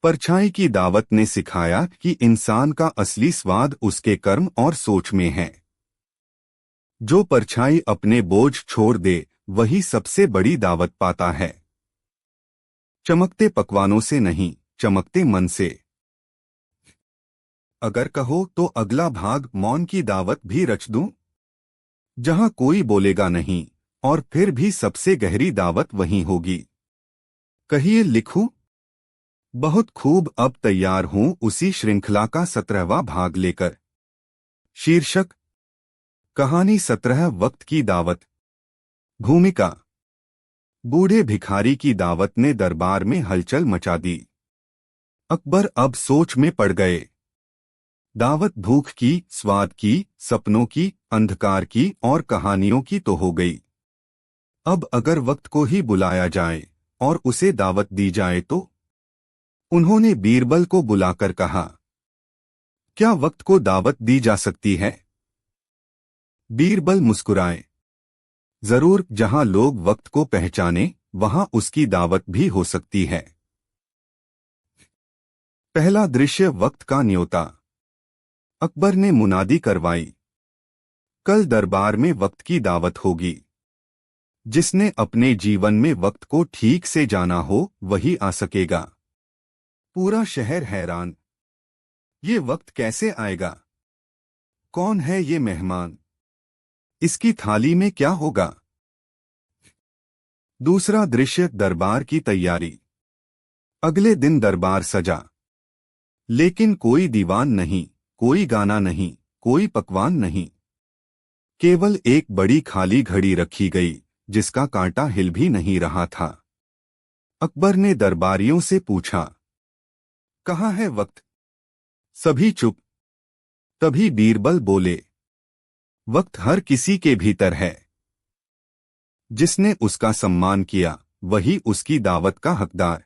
परछाई की दावत ने सिखाया कि इंसान का असली स्वाद उसके कर्म और सोच में है। जो परछाई अपने बोझ छोड़ दे, वही सबसे बड़ी दावत पाता है। चमकते पकवानों से नहीं, चमकते मन से। अगर कहो तो अगला भाग मौन की दावत भी रच दूं, जहां कोई बोलेगा नहीं और फिर भी सबसे गहरी दावत वहीं होगी। कहिए लिखूं? बहुत खूब, अब तैयार हूं उसी श्रृंखला का 17वां भाग लेकर। शीर्षक, कहानी 17 वक्त की दावत। भूमिका, बूढ़े भिखारी की दावत ने दरबार में हलचल मचा दी। अकबर अब सोच में पड़ गए। दावत भूख की, स्वाद की, सपनों की, अंधकार की और कहानियों की तो हो गई। अब अगर वक्त को ही बुलाया जाए और उसे दावत दी जाए तो? उन्होंने बीरबल को बुलाकर कहा, क्या वक्त को दावत दी जा सकती है? बीरबल मुस्कुराए, जरूर, जहां लोग वक्त को पहचाने, वहां उसकी दावत भी हो सकती है। पहला दृश्य वक्त का न्योता। अकबर ने मुनादी करवाई, कल दरबार में वक्त की दावत होगी। जिसने अपने जीवन में वक्त को ठीक से जाना हो, वही आ सकेगा। पूरा शहर हैरान, ये वक्त कैसे आएगा? कौन है ये मेहमान? इसकी थाली में क्या होगा? दूसरा दृश्य दरबार की तैयारी। अगले दिन दरबार सजा, लेकिन कोई दीवान नहीं, कोई गाना नहीं, कोई पकवान नहीं। केवल एक बड़ी खाली घड़ी रखी गई, जिसका कांटा हिल भी नहीं रहा था। अकबर ने दरबारियों से पूछा, कहाँ है वक्त? सभी चुप। तभी बीरबल बोले, वक्त हर किसी के भीतर है। जिसने उसका सम्मान किया, वही उसकी दावत का हकदार।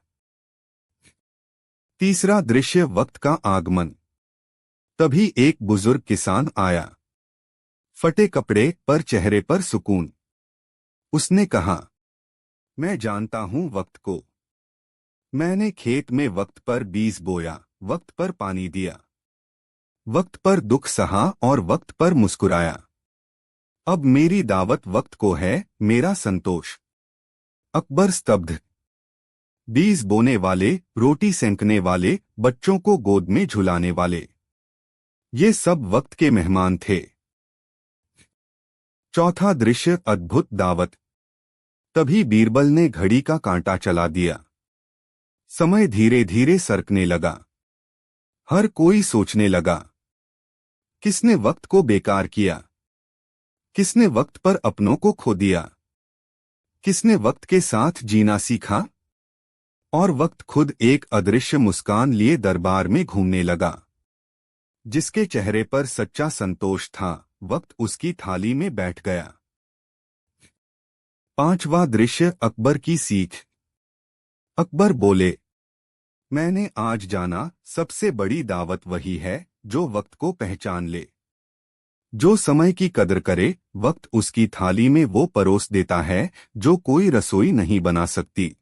तीसरा दृश्य, वक्त का आगमन। तभी एक बुजुर्ग किसान आया, फटे कपड़े पर चेहरे पर सुकून। उसने कहा, मैं जानता हूं वक्त को। मैंने खेत में वक्त पर बीज बोया, वक्त पर पानी दिया, वक्त पर दुख सहा और वक्त पर मुस्कुराया। अब मेरी दावत वक्त को है, मेरा संतोष। अकबर स्तब्ध। बीज बोने वाले, रोटी सेंकने वाले, बच्चों को गोद में झुलाने वाले, ये सब वक्त के मेहमान थे। चौथा दृश्य, अद्भुत दावत। तभी बीरबल ने घड़ी का कांटा चला दिया। समय धीरे धीरे सरकने लगा। हर कोई सोचने लगा, किसने वक्त को बेकार किया? किसने वक्त पर अपनों को खो दिया? किसने वक्त के साथ जीना सीखा? और वक्त खुद एक अदृश्य मुस्कान लिए दरबार में घूमने लगा। जिसके चेहरे पर सच्चा संतोष था, वक्त उसकी थाली में बैठ गया। पांचवा दृश्य, अकबर की सीख। अकबर बोले, मैंने आज जाना, सबसे बड़ी दावत वही है जो वक्त को पहचान ले। जो समय की कदर करे, वक्त उसकी थाली में वो परोस देता है जो कोई रसोई नहीं बना सकती।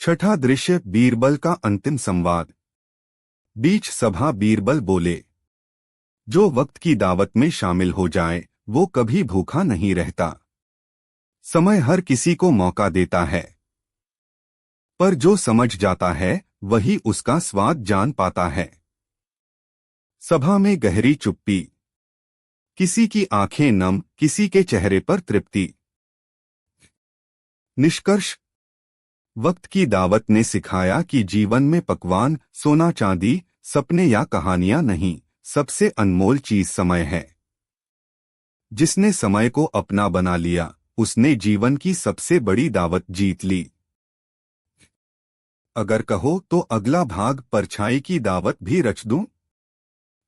छठा दृश्य, बीरबल का अंतिम संवाद। बीच सभा बीरबल बोले, जो वक्त की दावत में शामिल हो जाए, वो कभी भूखा नहीं रहता। समय हर किसी को मौका देता है, पर जो समझ जाता है, वही उसका स्वाद जान पाता है। सभा में गहरी चुप्पी। किसी की आंखें नम, किसी के चेहरे पर तृप्ति। निष्कर्ष, वक्त की दावत ने सिखाया कि जीवन में पकवान, सोना चांदी, सपने या कहानियां नहीं, सबसे अनमोल चीज समय है। जिसने समय को अपना बना लिया, उसने जीवन की सबसे बड़ी दावत जीत ली। अगर कहो तो अगला भाग परछाई की दावत भी रच दूं,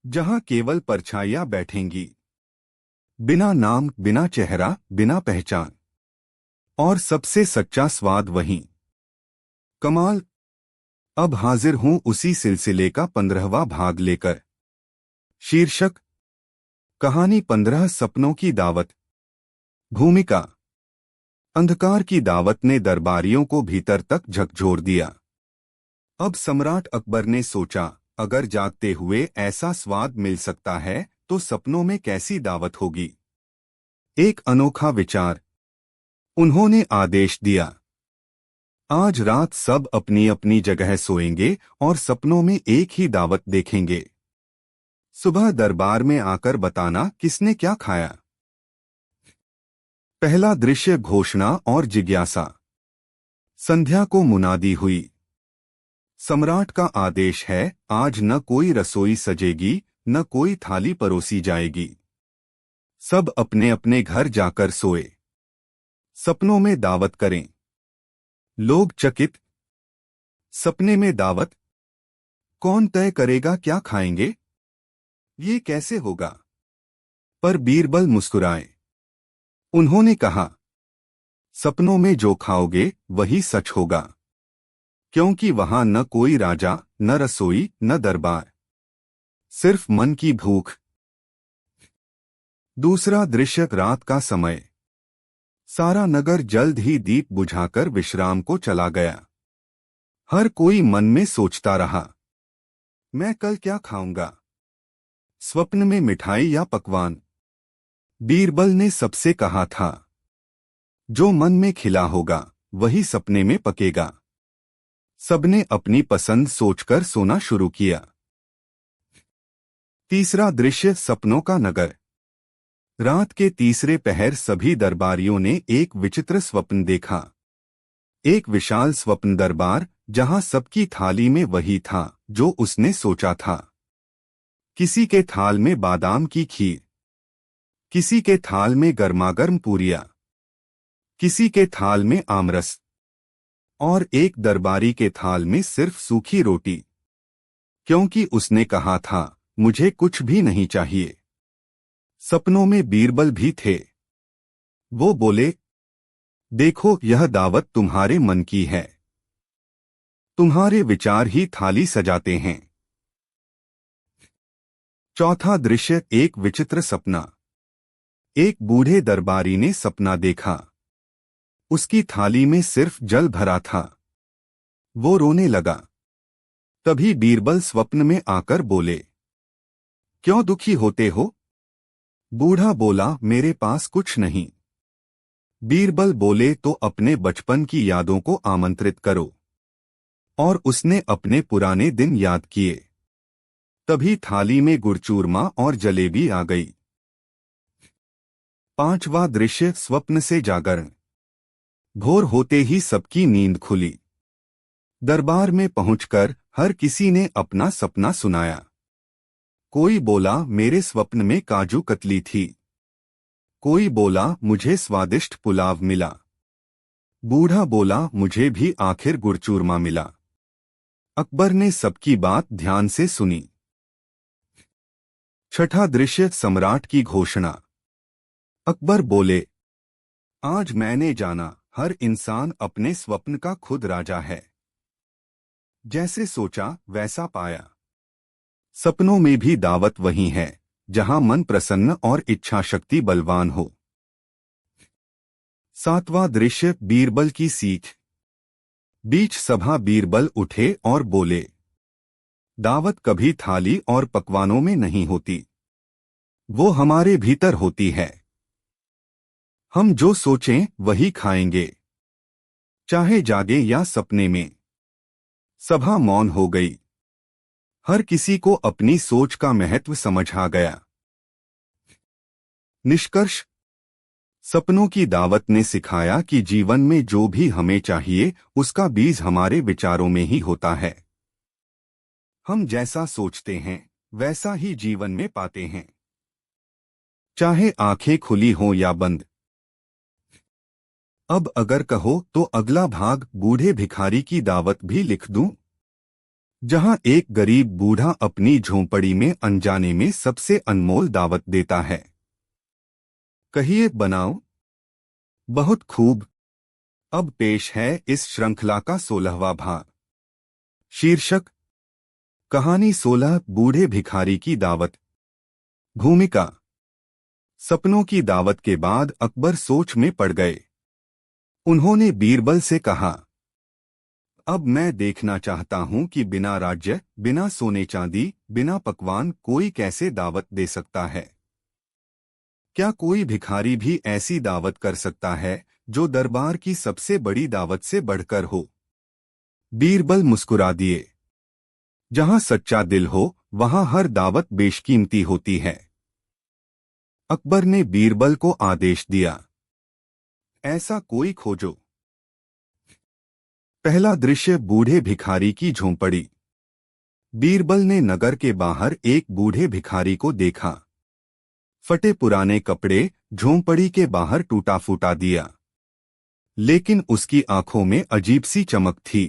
जहां केवल परछाइयां बैठेंगी, बिना नाम, बिना चेहरा, बिना पहचान, और सबसे सच्चा स्वाद वहीं। कमाल। अब हाजिर हूं उसी सिलसिले का 15वां भाग लेकर। शीर्षक, कहानी 15 सपनों की दावत। भूमिका, अंधकार की दावत ने दरबारियों को भीतर तक झकझोर दिया। अब सम्राट अकबर ने सोचा, अगर जागते हुए ऐसा स्वाद मिल सकता है, तो सपनों में कैसी दावत होगी। एक अनोखा विचार। उन्होंने आदेश दिया, आज रात सब अपनी अपनी जगह सोएंगे और सपनों में एक ही दावत देखेंगे। सुबह दरबार में आकर बताना किसने क्या खाया। पहला दृश्य, घोषणा और जिज्ञासा। संध्या को मुनादी हुई। सम्राट का आदेश है, आज न कोई रसोई सजेगी, न कोई थाली परोसी जाएगी। सब अपने अपने घर जाकर सोए। सपनों में दावत करें। लोग चकित। सपने में दावत? कौन तय करेगा क्या खाएंगे? ये कैसे होगा? पर बीरबल मुस्कुराए। उन्होंने कहा, सपनों में जो खाओगे वही सच होगा, क्योंकि वहां न कोई राजा, न रसोई, न दरबार, सिर्फ मन की भूख। दूसरा दृश्य, रात का समय। सारा नगर जल्द ही दीप बुझाकर विश्राम को चला गया। हर कोई मन में सोचता रहा, मैं कल क्या खाऊंगा? स्वप्न में मिठाई या पकवान? बीरबल ने सबसे कहा था, जो मन में खिला होगा वही सपने में पकेगा। सबने अपनी पसंद सोचकर सोना शुरू किया। तीसरा दृश्य, सपनों का नगर। रात के तीसरे पहर सभी दरबारियों ने एक विचित्र स्वप्न देखा। एक विशाल स्वप्न दरबार, जहां सबकी थाली में वही था जो उसने सोचा था। किसी के थाल में बादाम की खीर, किसी के थाल में गर्मागर्म पूरियां, किसी के थाल में आमरस और एक दरबारी के थाल में सिर्फ सूखी रोटी, क्योंकि उसने कहा था मुझे कुछ भी नहीं चाहिए। सपनों में बीरबल भी थे। वो बोले, देखो यह दावत तुम्हारे मन की है, तुम्हारे विचार ही थाली सजाते हैं। चौथा दृश्य, एक विचित्र सपना। एक बूढ़े दरबारी ने सपना देखा। उसकी थाली में सिर्फ जल भरा था। वो रोने लगा। तभी बीरबल स्वप्न में आकर बोले, क्यों दुखी होते हो? बूढ़ा बोला, मेरे पास कुछ नहीं। बीरबल बोले, तो अपने बचपन की यादों को आमंत्रित करो। और उसने अपने पुराने दिन याद किए। तभी थाली में गुड़चूरमा और जलेबी आ गई। पांचवा दृश्य, स्वप्न से जागरण। भोर होते ही सबकी नींद खुली। दरबार में पहुंचकर हर किसी ने अपना सपना सुनाया। कोई बोला, मेरे स्वप्न में काजू कतली थी। कोई बोला, मुझे स्वादिष्ट पुलाव मिला। बूढ़ा बोला, मुझे भी आखिर गुड़चूरमा मिला। अकबर ने सबकी बात ध्यान से सुनी। छठा दृश्य, सम्राट की घोषणा। अकबर बोले, आज मैंने जाना, हर इंसान अपने स्वप्न का खुद राजा है। जैसे सोचा वैसा पाया। सपनों में भी दावत वही है जहां मन प्रसन्न और इच्छा शक्ति बलवान हो। सातवां दृश्य, बीरबल की सीख। बीच सभा बीरबल उठे और बोले, दावत कभी थाली और पकवानों में नहीं होती, वो हमारे भीतर होती है। हम जो सोचें वही खाएंगे, चाहे जागे या सपने में। सभा मौन हो गई। हर किसी को अपनी सोच का महत्व समझ आ गया। निष्कर्ष, सपनों की दावत ने सिखाया कि जीवन में जो भी हमें चाहिए उसका बीज हमारे विचारों में ही होता है। हम जैसा सोचते हैं वैसा ही जीवन में पाते हैं, चाहे आंखें खुली हों या बंद। अब अगर कहो तो अगला भाग बूढ़े भिखारी की दावत भी लिख दूं, जहां एक गरीब बूढ़ा अपनी झोंपड़ी में अनजाने में सबसे अनमोल दावत देता है। कहिए बनाओ। बहुत खूब। अब पेश है इस श्रृंखला का 16वां भाग। शीर्षक, कहानी 16, बूढ़े भिखारी की दावत। भूमिका, सपनों की दावत के बाद अकबर सोच में पड़ गए। उन्होंने बीरबल से कहा, अब मैं देखना चाहता हूं कि बिना राज्य, बिना सोने चांदी, बिना पकवान कोई कैसे दावत दे सकता है। क्या कोई भिखारी भी ऐसी दावत कर सकता है जो दरबार की सबसे बड़ी दावत से बढ़कर हो? बीरबल मुस्कुरा दिए। जहां सच्चा दिल हो वहां हर दावत बेशकीमती होती है। अकबर ने बीरबल को आदेश दिया, ऐसा कोई खोजो। पहला दृश्य, बूढ़े भिखारी की झोंपड़ी। बीरबल ने नगर के बाहर एक बूढ़े भिखारी को देखा। फटे पुराने कपड़े, झोंपड़ी के बाहर टूटा फूटा दिया, लेकिन उसकी आंखों में अजीब सी चमक थी।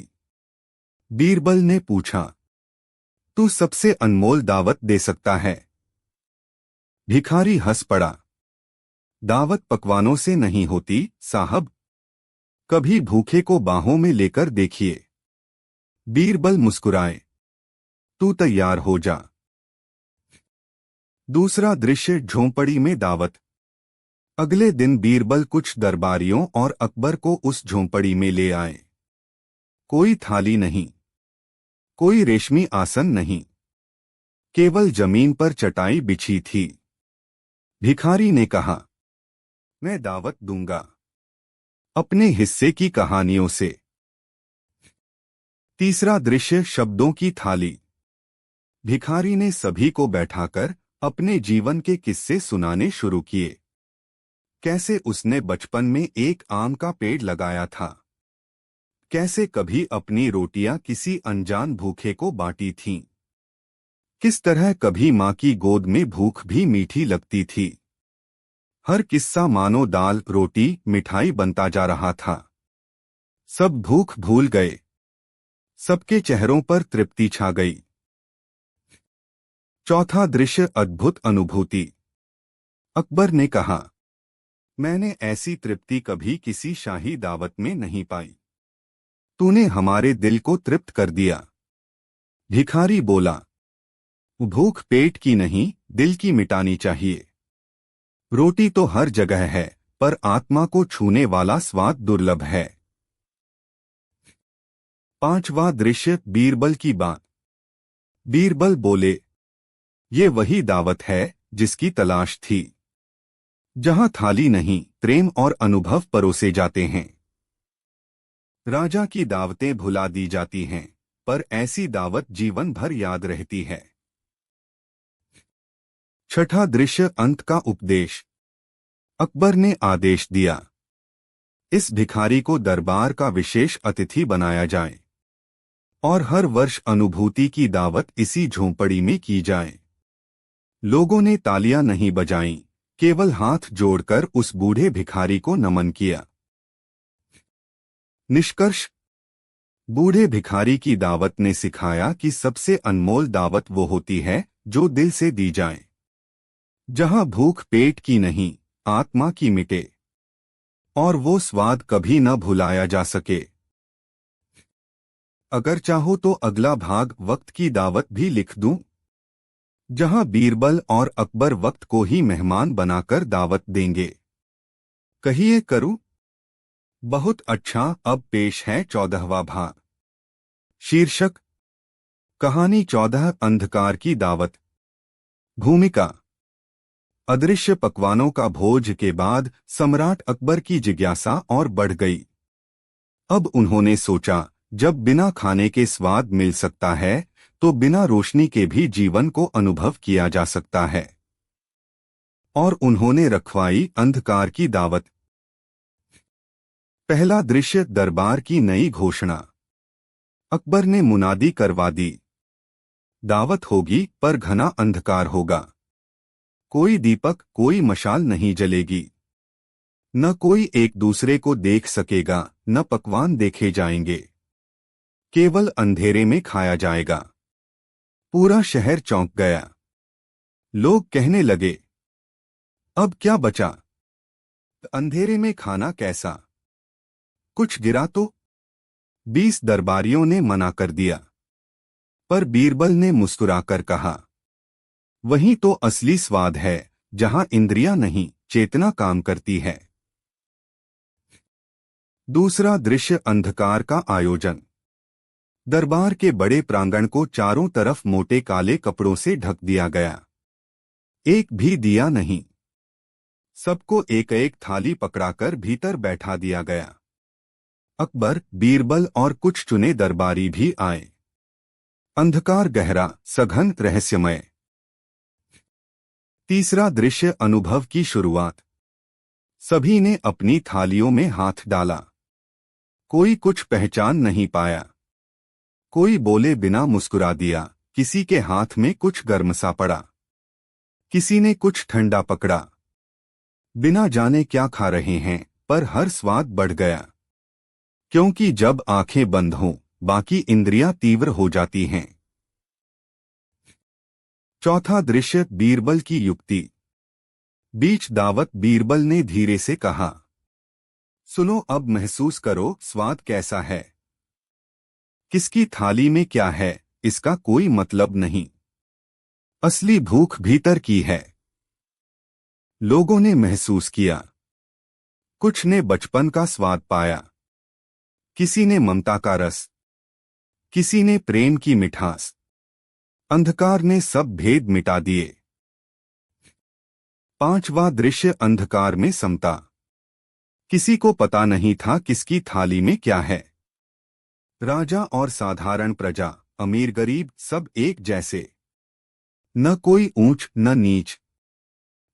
बीरबल ने पूछा, तू सबसे अनमोल दावत दे सकता है? भिखारी हंस पड़ा, दावत पकवानों से नहीं होती साहब, कभी भूखे को बाहों में लेकर देखिए। बीरबल मुस्कुराए, तू तैयार हो जा। दूसरा दृश्य, झोंपड़ी में दावत। अगले दिन बीरबल कुछ दरबारियों और अकबर को उस झोंपड़ी में ले आए। कोई थाली नहीं, कोई रेशमी आसन नहीं, केवल जमीन पर चटाई बिछी थी। भिखारी ने कहा, मैं दावत दूंगा अपने हिस्से की कहानियों से। तीसरा दृश्य, शब्दों की थाली। भिखारी ने सभी को बैठाकर अपने जीवन के किस्से सुनाने शुरू किए। कैसे उसने बचपन में एक आम का पेड़ लगाया था, कैसे कभी अपनी रोटियां किसी अनजान भूखे को बांटी थीं, किस तरह कभी माँ की गोद में भूख भी मीठी लगती थी। हर किस्सा मानो दाल रोटी मिठाई बनता जा रहा था। सब भूख भूल गए। सबके चेहरों पर तृप्ति छा गई। चौथा दृश्य अद्भुत अनुभूति। अकबर ने कहा, मैंने ऐसी तृप्ति कभी किसी शाही दावत में नहीं पाई। तूने हमारे दिल को तृप्त कर दिया। भिखारी बोला, भूख पेट की नहीं दिल की मिटानी चाहिए। रोटी तो हर जगह है, पर आत्मा को छूने वाला स्वाद दुर्लभ है। पांचवा दृश्य बीरबल की बात। बीरबल बोले, ये वही दावत है जिसकी तलाश थी, जहां थाली नहीं प्रेम और अनुभव परोसे जाते हैं। राजा की दावतें भुला दी जाती हैं, पर ऐसी दावत जीवन भर याद रहती है। छठा दृश्य अंत का उपदेश। अकबर ने आदेश दिया, इस भिखारी को दरबार का विशेष अतिथि बनाया जाए और हर वर्ष अनुभूति की दावत इसी झोंपड़ी में की जाए। लोगों ने तालियां नहीं बजाईं, केवल हाथ जोड़कर उस बूढ़े भिखारी को नमन किया। निष्कर्ष, बूढ़े भिखारी की दावत ने सिखाया कि सबसे अनमोल दावत वो होती है जो दिल से दी जाए, जहां भूख पेट की नहीं आत्मा की मिटे और वो स्वाद कभी न भुलाया जा सके। अगर चाहो तो अगला भाग वक्त की दावत भी लिख दूं, जहां बीरबल और अकबर वक्त को ही मेहमान बनाकर दावत देंगे। कहिए करूं? बहुत अच्छा। अब पेश है 14वां भाग। शीर्षक, कहानी 14 अंधकार की दावत। भूमिका, अदृश्य पकवानों का भोज के बाद सम्राट अकबर की जिज्ञासा और बढ़ गई। अब उन्होंने सोचा, जब बिना खाने के स्वाद मिल सकता है तो बिना रोशनी के भी जीवन को अनुभव किया जा सकता है। और उन्होंने रखवाई अंधकार की दावत। पहला दृश्य दरबार की नई घोषणा। अकबर ने मुनादी करवा दी, दावत होगी पर घना अंधकार होगा। कोई दीपक कोई मशाल नहीं जलेगी। न कोई एक दूसरे को देख सकेगा, न पकवान देखे जाएंगे। केवल अंधेरे में खाया जाएगा। पूरा शहर चौंक गया। लोग कहने लगे, अब क्या बचा? अंधेरे में खाना कैसा? कुछ गिरा तो? 20 दरबारियों ने मना कर दिया, पर बीरबल ने मुस्कुराकर कहा, वही तो असली स्वाद है, जहां इंद्रियां नहीं चेतना काम करती है। दूसरा दृश्य अंधकार का आयोजन। दरबार के बड़े प्रांगण को चारों तरफ मोटे काले कपड़ों से ढक दिया गया। एक भी दिया नहीं। सबको एक एक थाली पकड़ाकर भीतर बैठा दिया गया। अकबर, बीरबल और कुछ चुने दरबारी भी आए। अंधकार गहरा, सघन, रहस्यमय। तीसरा दृश्य अनुभव की शुरुआत। सभी ने अपनी थालियों में हाथ डाला। कोई कुछ पहचान नहीं पाया। कोई बोले बिना मुस्कुरा दिया। किसी के हाथ में कुछ गर्म सा पड़ा। किसी ने कुछ ठंडा पकड़ा। बिना जाने क्या खा रहे हैं, पर हर स्वाद बढ़ गया। क्योंकि जब आंखें बंद हों, बाकी इंद्रियां तीव्र हो जाती हैं। चौथा दृश्य बीरबल की युक्ति। बीच दावत बीरबल ने धीरे से कहा, सुनो, अब महसूस करो स्वाद कैसा है। किसकी थाली में क्या है इसका कोई मतलब नहीं। असली भूख भीतर की है। लोगों ने महसूस किया। कुछ ने बचपन का स्वाद पाया। किसी ने ममता का रस। किसी ने प्रेम की मिठास। अंधकार ने सब भेद मिटा दिए। पांचवा दृश्य अंधकार में समता। किसी को पता नहीं था किसकी थाली में क्या है। राजा और साधारण प्रजा, अमीर गरीब, सब एक जैसे। न कोई ऊंच न नीच,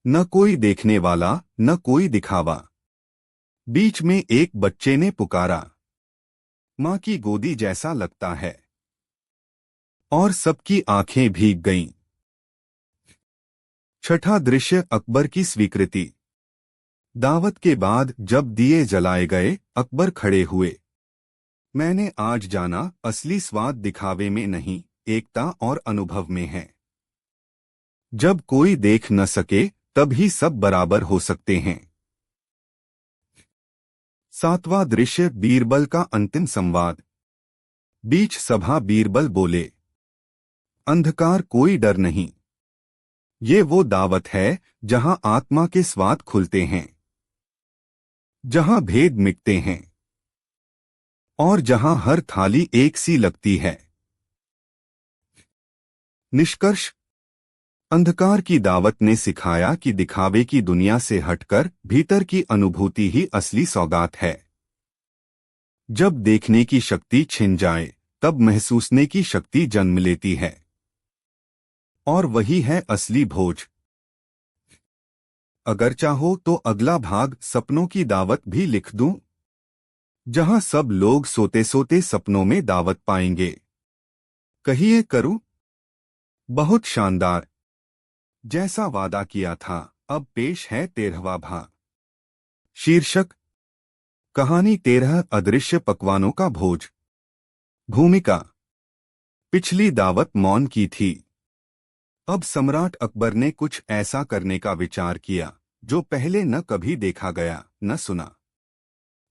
न कोई देखने वाला न कोई दिखावा। बीच में एक बच्चे ने पुकारा, मां की गोदी जैसा लगता है। और सबकी आंखें भीग गईं। छठा दृश्य अकबर की स्वीकृति। दावत के बाद जब दिए जलाए गए, अकबर खड़े हुए। मैंने आज जाना, असली स्वाद दिखावे में नहीं, एकता और अनुभव में है। जब कोई देख न सके तब ही सब बराबर हो सकते हैं। सातवां दृश्य बीरबल का अंतिम संवाद। बीच सभा बीरबल बोले, अंधकार कोई डर नहीं। ये वो दावत है जहां आत्मा के स्वाद खुलते हैं, जहां भेद मिटते हैं और जहां हर थाली एक सी लगती है। निष्कर्ष, अंधकार की दावत ने सिखाया कि दिखावे की दुनिया से हटकर भीतर की अनुभूति ही असली सौगात है। जब देखने की शक्ति छिन जाए तब महसूसने की शक्ति जन्म लेती है, और वही है असली भोज। अगर चाहो तो अगला भाग सपनों की दावत भी लिख दूं, जहां सब लोग सोते सोते सपनों में दावत पाएंगे। कहिए करूं? बहुत शानदार। जैसा वादा किया था, अब पेश है 13वां भाग। शीर्षक, कहानी 13 अदृश्य पकवानों का भोज। भूमिका, पिछली दावत मौन की थी। अब सम्राट अकबर ने कुछ ऐसा करने का विचार किया जो पहले न कभी देखा गया न सुना।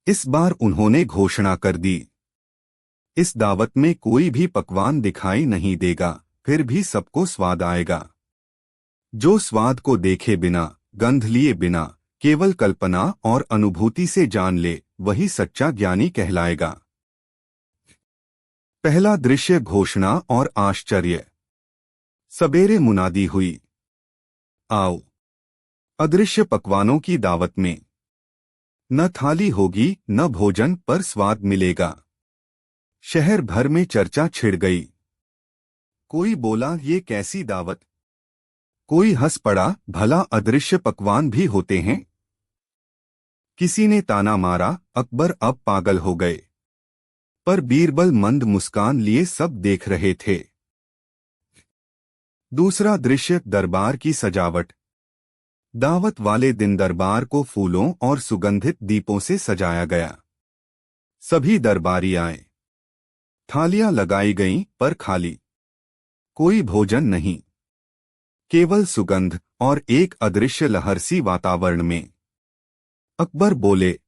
इस बार उन्होंने घोषणा कर दी, इस दावत में कोई भी पकवान दिखाई नहीं देगा, फिर भी सबको स्वाद आएगा। जो स्वाद को देखे बिना, गंध लिए बिना, केवल कल्पना और अनुभूति से जान ले, वही सच्चा ज्ञानी कहलाएगा। पहला दृश्य घोषणा और आश्चर्य। सबेरे मुनादी हुई, आओ अदृश्य पकवानों की दावत में। न थाली होगी न भोजन, पर स्वाद मिलेगा। शहर भर में चर्चा छिड़ गई। कोई बोला, ये कैसी दावत? कोई हंस पड़ा, भला अदृश्य पकवान भी होते हैं? किसी ने ताना मारा, अकबर अब पागल हो गए। पर बीरबल मंद मुस्कान लिए सब देख रहे थे। दूसरा दृश्य दरबार की सजावट। दावत वाले दिन दरबार को फूलों और सुगंधित दीपों से सजाया गया। सभी दरबारी आए। थालियां लगाई गईं, पर खाली। कोई भोजन नहीं, केवल सुगंध और एक अदृश्य लहर सी वातावरण में। अकबर बोले,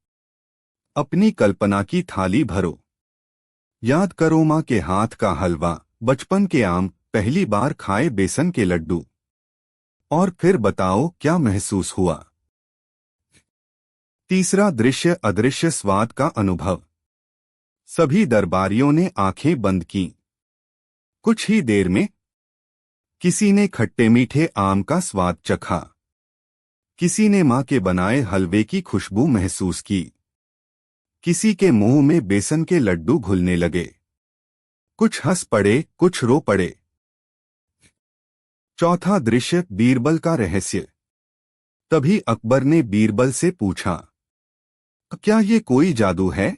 अपनी कल्पना की थाली भरो। याद करो माँ के हाथ का हलवा, बचपन के आम, पहली बार खाए बेसन के लड्डू। और फिर बताओ क्या महसूस हुआ। तीसरा दृश्य अदृश्य स्वाद का अनुभव। सभी दरबारियों ने आंखें बंद की। कुछ ही देर में किसी ने खट्टे मीठे आम का स्वाद चखा। किसी ने मां के बनाए हलवे की खुशबू महसूस की। किसी के मुंह में बेसन के लड्डू घुलने लगे। कुछ हंस पड़े, कुछ रो पड़े। चौथा दृश्य बीरबल का रहस्य। तभी अकबर ने बीरबल से पूछा, क्या ये कोई जादू है?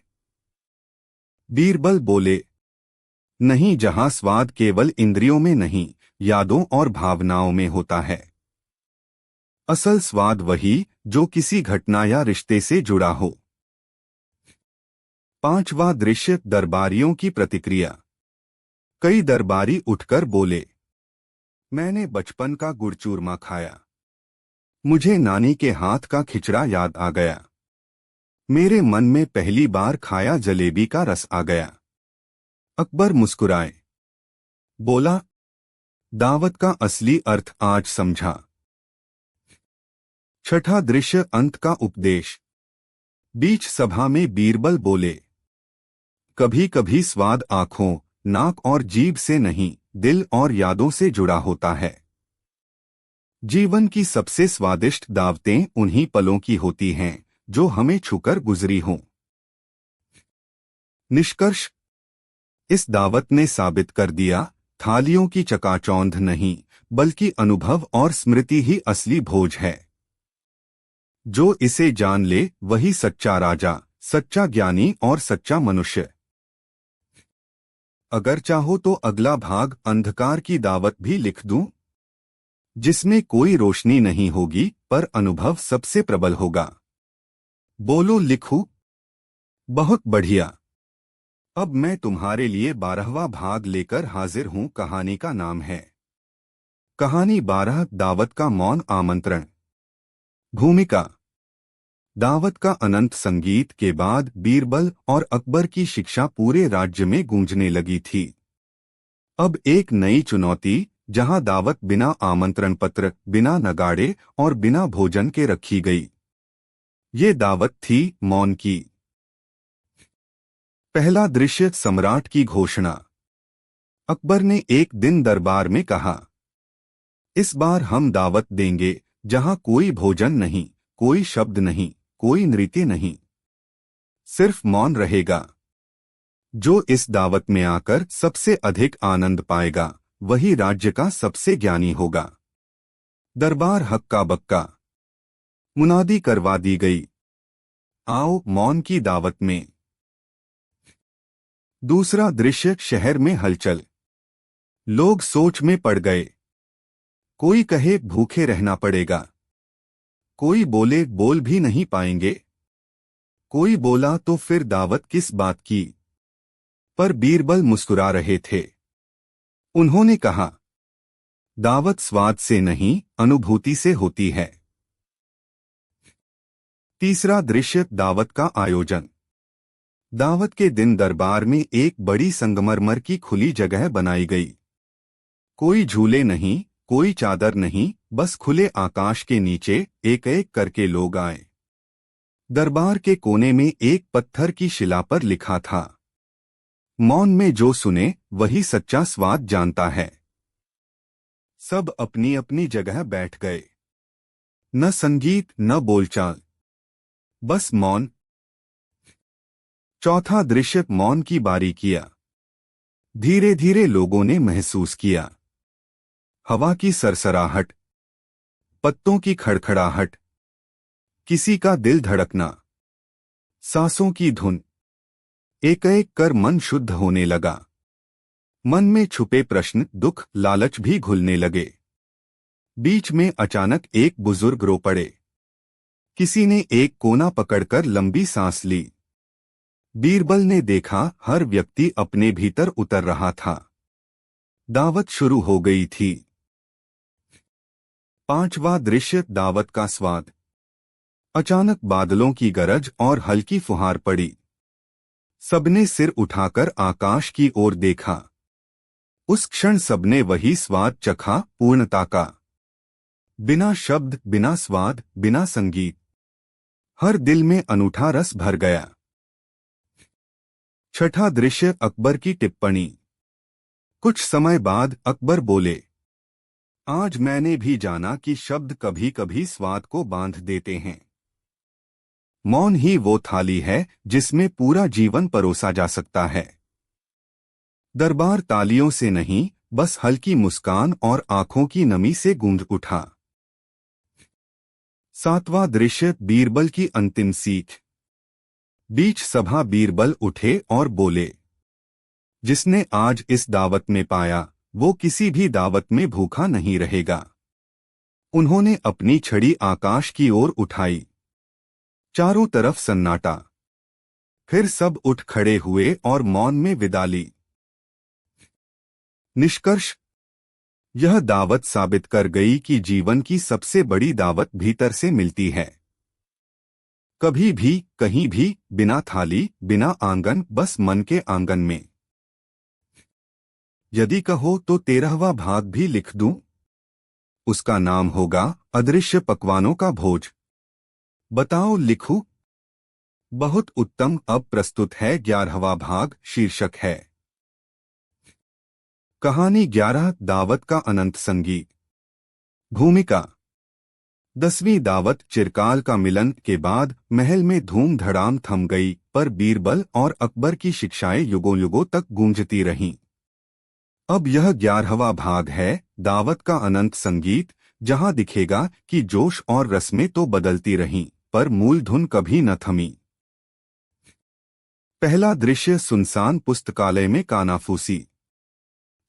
बीरबल बोले, नहीं, जहां स्वाद केवल इंद्रियों में नहीं, यादों और भावनाओं में होता है। असल स्वाद वही जो किसी घटना या रिश्ते से जुड़ा हो। पांचवा दृश्य दरबारियों की प्रतिक्रिया। कई दरबारी उठकर बोले, मैंने बचपन का गुड़ चूरमा खाया। मुझे नानी के हाथ का खिचड़ा याद आ गया। मेरे मन में पहली बार खाया जलेबी का रस आ गया। अकबर मुस्कुराए, बोला, दावत का असली अर्थ आज समझा। छठा दृश्य अंत का उपदेश। बीच सभा में बीरबल बोले, कभी कभी स्वाद आंखों, नाक और जीभ से नहीं, दिल और यादों से जुड़ा होता है। जीवन की सबसे स्वादिष्ट दावतें उन्हीं पलों की होती हैं जो हमें छूकर गुजरी हों। निष्कर्ष, इस दावत ने साबित कर दिया, थालियों की चकाचौंध नहीं, बल्कि अनुभव और स्मृति ही असली भोज है। जो इसे जान ले वही सच्चा राजा, सच्चा ज्ञानी और सच्चा मनुष्य। अगर चाहो तो अगला भाग अंधकार की दावत भी लिख दूं, जिसमें कोई रोशनी नहीं होगी पर अनुभव सबसे प्रबल होगा। बोलो लिखूं? बहुत बढ़िया। अब मैं तुम्हारे लिए 12वां भाग लेकर हाजिर हूं। कहानी का नाम है कहानी 12 दावत का मौन आमंत्रण। भूमिका। दावत का अनंत संगीत के बाद बीरबल और अकबर की शिक्षा पूरे राज्य में गूंजने लगी थी। अब एक नई चुनौती, जहां दावत बिना आमंत्रण पत्र, बिना नगाड़े और बिना भोजन के रखी गई। ये दावत थी मौन की। पहला दृश्य, सम्राट की घोषणा। अकबर ने एक दिन दरबार में कहा, इस बार हम दावत देंगे जहां कोई भोजन नहीं, कोई शब्द नहीं, कोई नृत्य नहीं, सिर्फ मौन रहेगा। जो इस दावत में आकर सबसे अधिक आनंद पाएगा वही राज्य का सबसे ज्ञानी होगा। दरबार हक्का बक्का। मुनादी करवा दी गई, आओ मौन की दावत में। दूसरा दृश्य, शहर में हलचल। लोग सोच में पड़ गए। कोई कहे भूखे रहना पड़ेगा, कोई बोले बोल भी नहीं पाएंगे, कोई बोला तो फिर दावत किस बात की। पर बीरबल मुस्कुरा रहे थे। उन्होंने कहा, दावत स्वाद से नहीं, अनुभूति से होती है। तीसरा दृश्य, दावत का आयोजन। दावत के दिन दरबार में एक बड़ी संगमरमर की खुली जगह बनाई गई। कोई झूले नहीं, कोई चादर नहीं, बस खुले आकाश के नीचे एक एक करके लोग आए। दरबार के कोने में एक पत्थर की शिला पर लिखा था, मौन में जो सुने वही सच्चा स्वाद जानता है। सब अपनी अपनी जगह बैठ गए। न संगीत न बोलचाल, बस मौन। चौथा दृश्य, मौन की बारीकियां। धीरे धीरे लोगों ने महसूस किया, हवा की सरसराहट, पत्तों की खड़खड़ाहट, किसी का दिल धड़कना, सांसों की धुन। एक एक कर मन शुद्ध होने लगा। मन में छुपे प्रश्न, दुख, लालच भी घुलने लगे। बीच में अचानक एक बुजुर्ग रो पड़े। किसी ने एक कोना पकड़कर लंबी सांस ली। बीरबल ने देखा, हर व्यक्ति अपने भीतर उतर रहा था। दावत शुरू हो गई थी। पांचवा दृश्य, दावत का स्वाद। अचानक बादलों की गरज और हल्की फुहार पड़ी। सबने सिर उठाकर आकाश की ओर देखा। उस क्षण सबने वही स्वाद चखा, पूर्णता का। बिना शब्द, बिना स्वाद, बिना संगीत, हर दिल में अनूठा रस भर गया। छठा दृश्य, अकबर की टिप्पणी। कुछ समय बाद अकबर बोले, आज मैंने भी जाना कि शब्द कभी कभी स्वाद को बांध देते हैं। मौन ही वो थाली है जिसमें पूरा जीवन परोसा जा सकता है। दरबार तालियों से नहीं, बस हल्की मुस्कान और आंखों की नमी से गूंज उठा। सातवां दृश्य, बीरबल की अंतिम सीख। बीच सभा बीरबल उठे और बोले, जिसने आज इस दावत में पाया वो किसी भी दावत में भूखा नहीं रहेगा। उन्होंने अपनी छड़ी आकाश की ओर उठाई। चारों तरफ सन्नाटा। फिर सब उठ खड़े हुए और मौन में विदा ली। निष्कर्ष, यह दावत साबित कर गई कि जीवन की सबसे बड़ी दावत भीतर से मिलती है। कभी भी, कहीं भी, बिना थाली, बिना आंगन, बस मन के आंगन में। यदि कहो तो 13वां भाग भी लिख दूं। उसका नाम होगा अदृश्य पकवानों का भोज। बताओ लिखूं? बहुत उत्तम। अब प्रस्तुत है 11वां भाग। शीर्षक है कहानी 11, दावत का अनंत संगीत। भूमिका। 10वीं दावत। चिरकाल का मिलन के बाद महल में धूम धड़ाम थम गई, पर बीरबल और अकबर की शिक्षाएं युगों युगों तक गूंजती रहीं। अब यह 11वां भाग है, दावत का अनंत संगीत, जहां दिखेगा कि जोश और रस्में तो बदलती रहीं, पर मूल धुन कभी न थमी। पहला दृश्य सुनसान पुस्तकालय में कानाफूसी।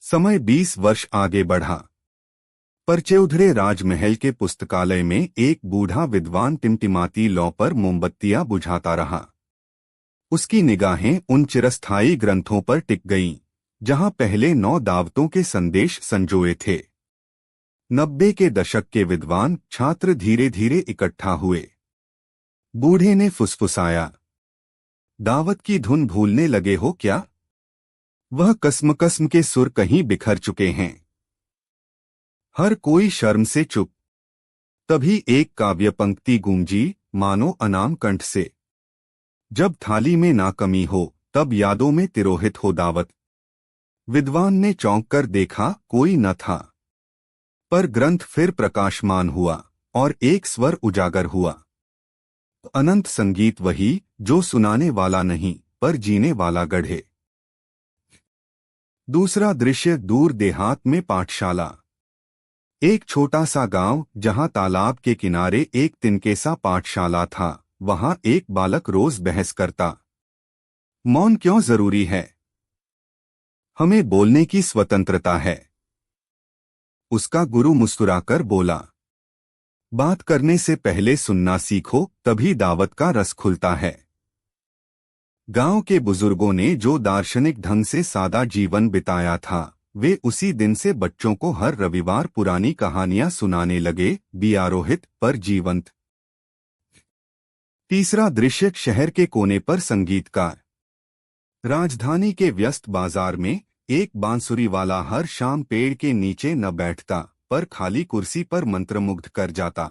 समय 20 वर्ष आगे बढ़ा। परचौधरे राजमहल के पुस्तकालय में एक बूढ़ा विद्वान टिमटिमाती लौ पर मोमबत्तियां बुझाता रहा। उसकी निगाहें उन चिरस्थायी ग्रंथों पर टिक गईं, जहां पहले 9 दावतों के संदेश संजोए थे। 90 के दशक के विद्वान छात्र धीरे धीरे इकट्ठा हुए। बूढ़े ने फुसफुसाया, दावत की धुन भूलने लगे हो क्या? वह कस्म के सुर कहीं बिखर चुके हैं। हर कोई शर्म से चुप। तभी एक काव्य पंक्ति गूंजी, मानो अनाम कंठ से। जब थाली में ना कमी हो, तब यादों में तिरोहित हो दावत। विद्वान ने चौंक कर देखा, कोई न था। पर ग्रंथ फिर प्रकाशमान हुआ और एक स्वर उजागर हुआ। अनंत संगीत वही, जो सुनाने वाला नहीं, पर जीने वाला गढ़े। दूसरा दृश्य दूर देहात में पाठशाला। एक छोटा सा गांव, जहां तालाब के किनारे एक तिनके सा पाठशाला था, वहां एक बालक रोज बहस करता। मौन क्यों जरूरी है? हमें बोलने की स्वतंत्रता है। उसका गुरु मुस्कुराकर बोला, बात करने से पहले सुनना सीखो, तभी दावत का रस खुलता है। गांव के बुजुर्गों ने जो दार्शनिक ढंग से सादा जीवन बिताया था, वे उसी दिन से बच्चों को हर रविवार पुरानी कहानियां सुनाने लगे, बियारोहित पर जीवंत। तीसरा दृश्य शहर के कोने पर संगीतकार। राजधानी के व्यस्त बाजार में एक बांसुरी वाला हर शाम पेड़ के नीचे न बैठता, पर खाली कुर्सी पर मंत्रमुग्ध कर जाता।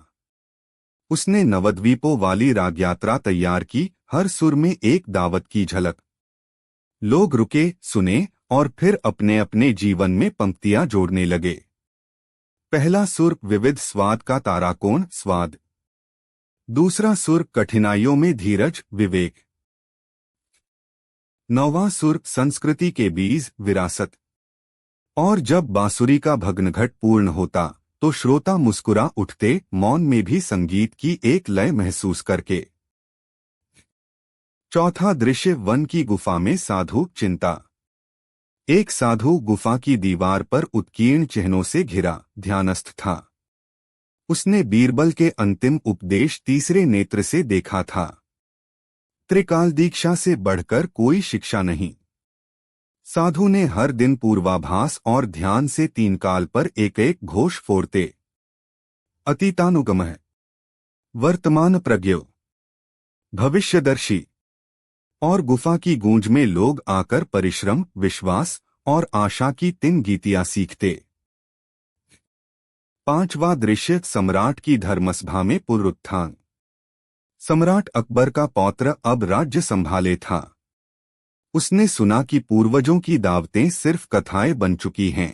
उसने नवद्वीपों वाली रागयात्रा तैयार की, हर सुर में एक दावत की झलक। लोग रुके, सुने और फिर अपने अपने जीवन में पंक्तियां जोड़ने लगे। पहला सुर विविध स्वाद का ताराकोण स्वाद। दूसरा सुर कठिनाइयों में धीरज विवेक। नौवां सुर संस्कृति के बीज विरासत। और जब बांसुरी का भग्नघट पूर्ण होता, तो श्रोता मुस्कुरा उठते, मौन में भी संगीत की एक लय महसूस करके। चौथा दृश्य वन की गुफा में साधु चिंता। एक साधु गुफा की दीवार पर उत्कीर्ण चिन्हों से घिरा ध्यानस्थ था। उसने बीरबल के अंतिम उपदेश तीसरे नेत्र से देखा था। त्रिकाल दीक्षा से बढ़कर कोई शिक्षा नहीं। साधु ने हर दिन पूर्वाभास और ध्यान से 3 काल पर एक एक घोष फोड़ते। अतीतानुगमः, वर्तमान प्रज्ञो, भविष्यदर्शी। और गुफा की गूंज में लोग आकर परिश्रम, विश्वास और आशा की 3 गीतियां सीखते। पांचवा दृश्य सम्राट की धर्मसभा में पुनरुत्थान। सम्राट अकबर का पौत्र अब राज्य संभाले था। उसने सुना कि पूर्वजों की दावतें सिर्फ कथाएं बन चुकी हैं।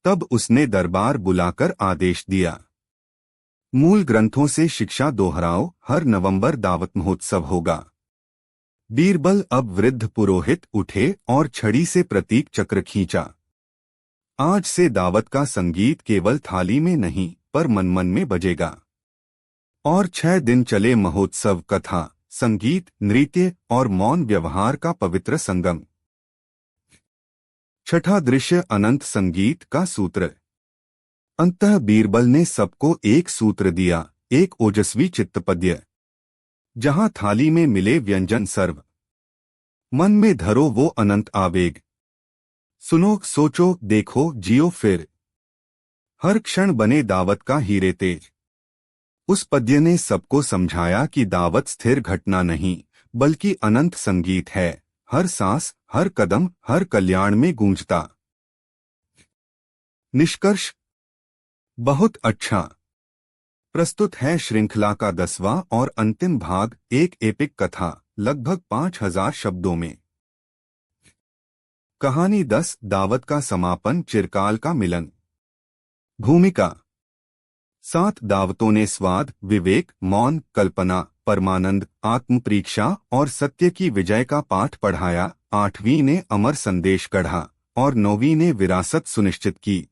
तब उसने दरबार बुलाकर आदेश दिया, मूल ग्रंथों से शिक्षा दोहराओ, हर नवंबर दावत महोत्सव होगा। बीरबल अब वृद्ध पुरोहित उठे और छड़ी से प्रतीक चक्र खींचा। आज से दावत का संगीत केवल थाली में नहीं, पर मन मन में बजेगा। और 6 दिन चले महोत्सव, कथा, संगीत, नृत्य और मौन व्यवहार का पवित्र संगम। छठा दृश्य अनंत संगीत का सूत्र। अंततः बीरबल ने सबको एक सूत्र दिया, एक ओजस्वी चित्तपद्य। जहां थाली में मिले व्यंजन सर्व, मन में धरो वो अनंत आवेग। सुनो, सोचो, देखो, जियो फिर, हर क्षण बने दावत का हीरे तेज। उस पद्य ने सबको समझाया कि दावत स्थिर घटना नहीं, बल्कि अनंत संगीत है, हर सांस, हर कदम, हर कल्याण में गूंजता। निष्कर्ष, बहुत अच्छा। प्रस्तुत है श्रृंखला का 10वां और अंतिम भाग, एक एपिक कथा, लगभग 5000 शब्दों में। कहानी 10, दावत का समापन, चिरकाल का मिलन। भूमिका। 7 दावतों ने स्वाद, विवेक, मौन, कल्पना, परमानंद, आत्मपरीक्षा और सत्य की विजय का पाठ पढ़ाया। 8वीं ने अमर संदेश गढ़ा और 9वीं ने विरासत सुनिश्चित की।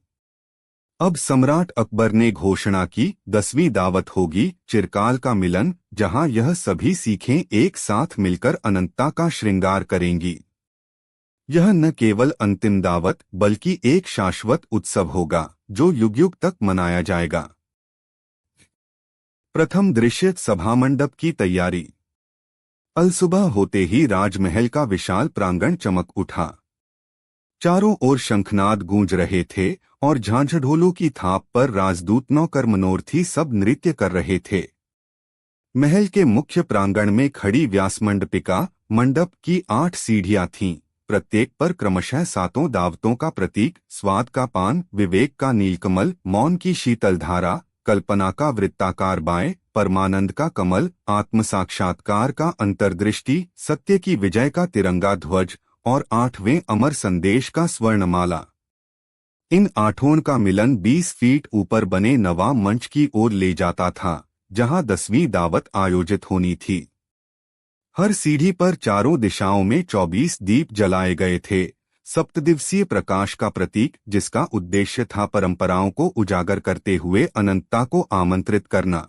अब सम्राट अकबर ने घोषणा की, 10वीं दावत होगी चिरकाल का मिलन, जहां यह सभी सीखें एक साथ मिलकर अनंतता का श्रृंगार करेंगी। यह न केवल अंतिम दावत बल्कि एक शाश्वत उत्सव होगा जो युग युग तक मनाया जाएगा। प्रथम दृश्य, सभामंडप की तैयारी। अलसुबह होते ही राजमहल का विशाल प्रांगण चमक उठा। चारों ओर शंखनाद गूंज रहे थे और झांझढोलों की थाप पर राजदूत नौकर मनोरथी सब नृत्य कर रहे थे। महल के मुख्य प्रांगण में खड़ी व्यासमंडपिका मंडप की 8 सीढ़ियां थीं, प्रत्येक पर क्रमशः 7 दावतों का प्रतीक, स्वाद का पान, विवेक का नीलकमल, मौन की शीतल धारा, कल्पना का वृत्ताकार बाएं, परमानंद का कमल, आत्म साक्षात्कार का अंतर्दृष्टि, सत्य की विजय का तिरंगा ध्वज और 8वें अमर संदेश का स्वर्णमाला। इन 8 का मिलन 20 फीट ऊपर बने नवा मंच की ओर ले जाता था, जहां 10वीं दावत आयोजित होनी थी। हर सीढ़ी पर चारों दिशाओं में 24 दीप जलाए गए थे, सप्तदिवसीय प्रकाश का प्रतीक, जिसका उद्देश्य था परंपराओं को उजागर करते हुए अनंतता को आमंत्रित करना।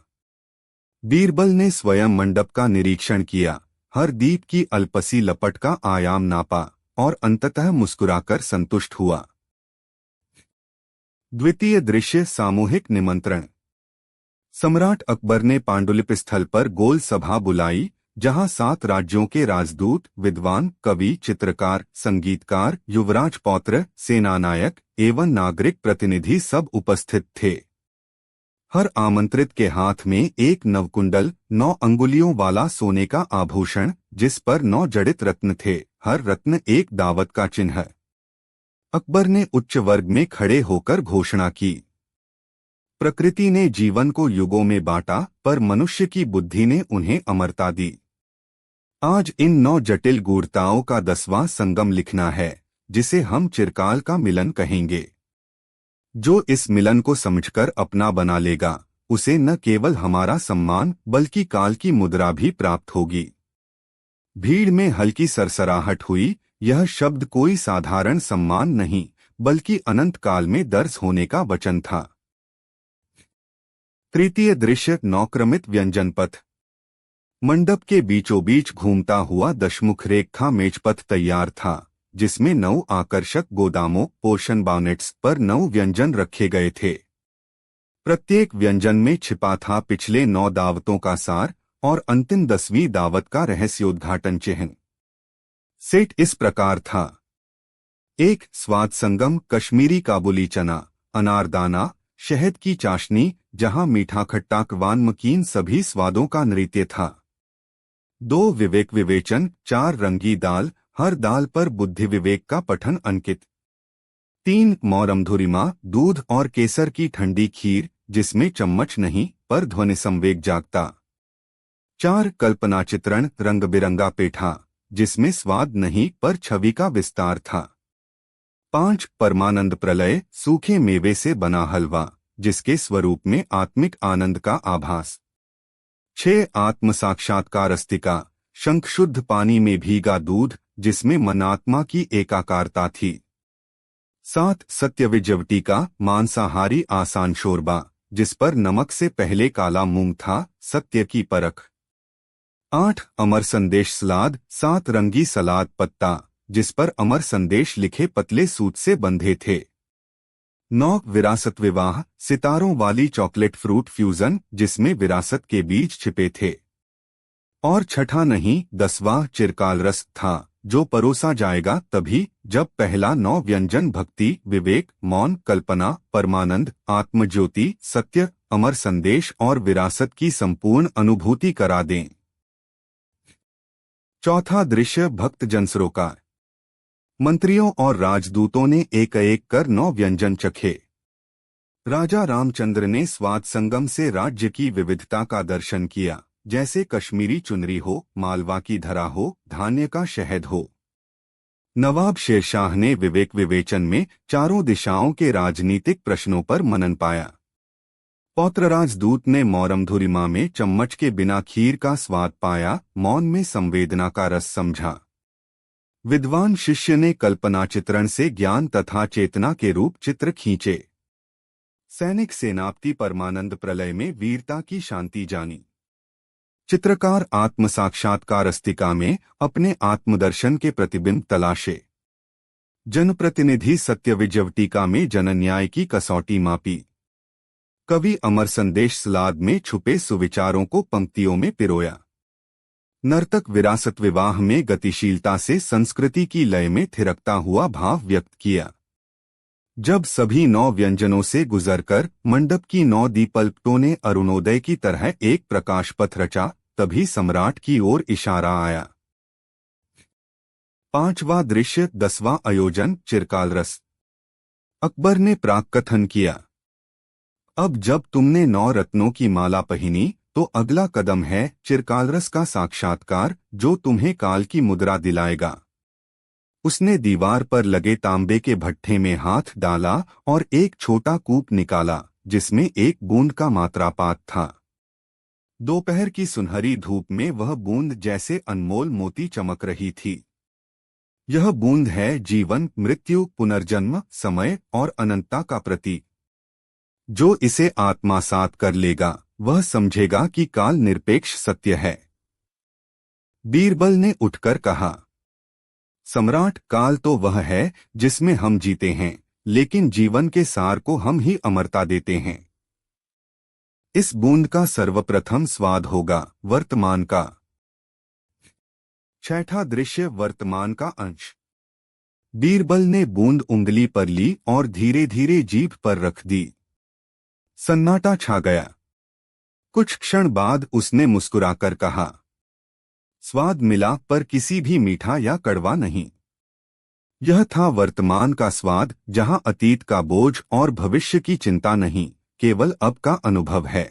बीरबल ने स्वयं मंडप का निरीक्षण किया, हर दीप की अल्पसी लपट का आयाम नापा और अंततः मुस्कुराकर संतुष्ट हुआ। द्वितीय दृश्य, सामूहिक निमंत्रण। सम्राट अकबर ने पांडुलिपि स्थल पर गोल सभा बुलाई, जहां 7 राज्यों के राजदूत, विद्वान, कवि, चित्रकार, संगीतकार, युवराज पौत्र, सेनानायक एवं नागरिक प्रतिनिधि सब उपस्थित थे। हर आमंत्रित के हाथ में एक नवकुंडल, 9 अंगुलियों वाला सोने का आभूषण, जिस पर 9 जड़ित रत्न थे, हर रत्न एक दावत का चिन्ह। अकबर ने उच्च वर्ग में खड़े होकर घोषणा की, प्रकृति ने जीवन को युगों में बांटा, पर मनुष्य की बुद्धि ने उन्हें अमरता दी। आज इन 9 जटिल गूढ़ताओं का 10वां संगम लिखना है, जिसे हम चिरकाल का मिलन कहेंगे। जो इस मिलन को समझकर अपना बना लेगा, उसे न केवल हमारा सम्मान बल्कि काल की मुद्रा भी प्राप्त होगी। भीड़ में हल्की सरसराहट हुई। यह शब्द कोई साधारण सम्मान नहीं, बल्कि अनंत काल में दर्ज होने का वचन था। तृतीय दृश्य, नौक्रमित व्यंजनपथ। मंडप के बीचों बीच घूमता हुआ दशमुख रेखा मेजपथ तैयार था, जिसमें 9 आकर्षक गोदामों, पोर्शन बानेट्स पर 9 व्यंजन रखे गए थे। प्रत्येक व्यंजन में छिपा था पिछले 9 दावतों का सार और अंतिम 10वीं दावत का रहस्योद्घाटन चिन्ह। सेट इस प्रकार था: 1. स्वाद संगम, कश्मीरी काबुली चना, अनारदाना, शहद की चाशनी, जहां मीठा खट्टा नमकीन सभी स्वादों का नृत्य था। 2. विवेक विवेचन, 4 रंगी दाल, हर दाल पर बुद्धि विवेक का पठन अंकित। 3. मौरमधुरिमा, दूध और केसर की ठंडी खीर, जिसमें चम्मच नहीं पर ध्वनि संवेग जागता। 4. कल्पना चित्रण, रंग बिरंगा पेठा, जिसमें स्वाद नहीं पर छवि का विस्तार था। 5. परमानंद प्रलय, सूखे मेवे से बना हलवा, जिसके स्वरूप में आत्मिक आनंद का आभास। 6. आत्म साक्षात्कार अस्तिका, शंख शुद्ध पानी में भीगा दूध, जिसमें मनात्मा की एकाकारता थी। 7. सत्य विजवटिका, मांसाहारी आसान शोरबा, जिस पर नमक से पहले काला मूंग था, सत्य की परख। 8. अमर संदेश सलाद, 7 रंगी सलाद पत्ता, जिस पर अमर संदेश लिखे पतले सूत से बंधे थे। 9. विरासत विवाह, सितारों वाली चॉकलेट फ्रूट फ्यूजन, जिसमें विरासत के बीज छिपे थे। और छठा नहीं, 10वां चिरकाल रस था, जो परोसा जाएगा तभी जब पहला 9 व्यंजन भक्ति, विवेक, मौन, कल्पना, परमानंद, आत्मज्योति, सत्य, अमर संदेश और विरासत की संपूर्ण अनुभूति करा दें। चौथा दृश्य, भक्त जनसरोकार। मंत्रियों और राजदूतों ने एक एक कर 9 व्यंजन चखे। राजा रामचंद्र ने स्वाद संगम से राज्य की विविधता का दर्शन किया, जैसे कश्मीरी चुनरी हो, मालवा की धरा हो, धान्य का शहद हो। नवाब शेरशाह ने विवेक विवेचन में चारों दिशाओं के राजनीतिक प्रश्नों पर मनन पाया। पौत्र राजदूत ने मौरमधुरिमा में चम्मच के बिना खीर का स्वाद पाया, मौन में संवेदना का रस समझा। विद्वान शिष्य ने कल्पना चित्रण से ज्ञान तथा चेतना के रूप चित्र खींचे। सैनिक सेनापति परमानंद प्रलय में वीरता की शांति जानी। चित्रकार आत्म साक्षात्कार अस्तिका में अपने आत्मदर्शन के प्रतिबिंब तलाशे। जनप्रतिनिधि सत्य विजयवटिका में जनन्याय की कसौटी मापी। कवि अमर संदेश सलाद में छुपे सुविचारों को पंक्तियों में पिरोया। नर्तक विरासत विवाह में गतिशीलता से संस्कृति की लय में थिरकता हुआ भाव व्यक्त किया। जब सभी 9 व्यंजनों से गुजरकर मंडप की 9 दीपल्पटों ने अरुणोदय की तरह एक प्रकाश पथ रचा, तभी सम्राट की ओर इशारा आया। 5वां दृश्य 10वां आयोजन चिरकाल रस। अकबर ने प्राक्कथन किया, अब जब तुमने 9 रत्नों की माला पहनी तो अगला कदम है चिरकाल रस का साक्षात्कार, जो तुम्हें काल की मुद्रा दिलाएगा। उसने दीवार पर लगे तांबे के भट्ठे में हाथ डाला और एक छोटा कूप निकाला, जिसमें एक बूंद का मात्रापात था। दोपहर की सुनहरी धूप में वह बूंद जैसे अनमोल मोती चमक रही थी। यह बूंद है जीवन, मृत्यु, पुनर्जन्म, समय और अनंतता का प्रतीक। जो इसे आत्मासात कर लेगा वह समझेगा कि काल निरपेक्ष सत्य है। बीरबल ने उठकर कहा, सम्राट, काल तो वह है जिसमें हम जीते हैं, लेकिन जीवन के सार को हम ही अमरता देते हैं। इस बूंद का सर्वप्रथम स्वाद होगा वर्तमान का। 6ठा दृश्य वर्तमान का अंश। बीरबल ने बूंद उंगली पर ली और धीरे धीरे जीभ पर रख दी। सन्नाटा छा गया। कुछ क्षण बाद उसने मुस्कुराकर कहा, स्वाद मिला पर किसी भी मीठा या कड़वा नहीं। यह था वर्तमान का स्वाद, जहां अतीत का बोझ और भविष्य की चिंता नहीं, केवल अब का अनुभव है।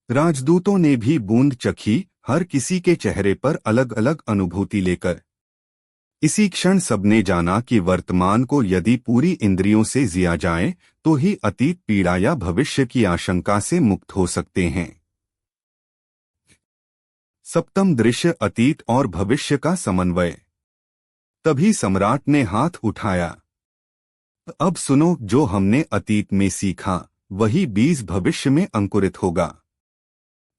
राजदूतों ने भी बूंद चखी, हर किसी के चेहरे पर अलग अलग अनुभूति लेकर। इसी क्षण सबने जाना कि वर्तमान को यदि पूरी इंद्रियों से जिया जाए तो ही अतीत पीड़ा या भविष्य की आशंका से मुक्त हो सकते हैं। 7वां दृश्य अतीत और भविष्य का समन्वय। तभी सम्राट ने हाथ उठाया, अब सुनो, जो हमने अतीत में सीखा वही बीज भविष्य में अंकुरित होगा।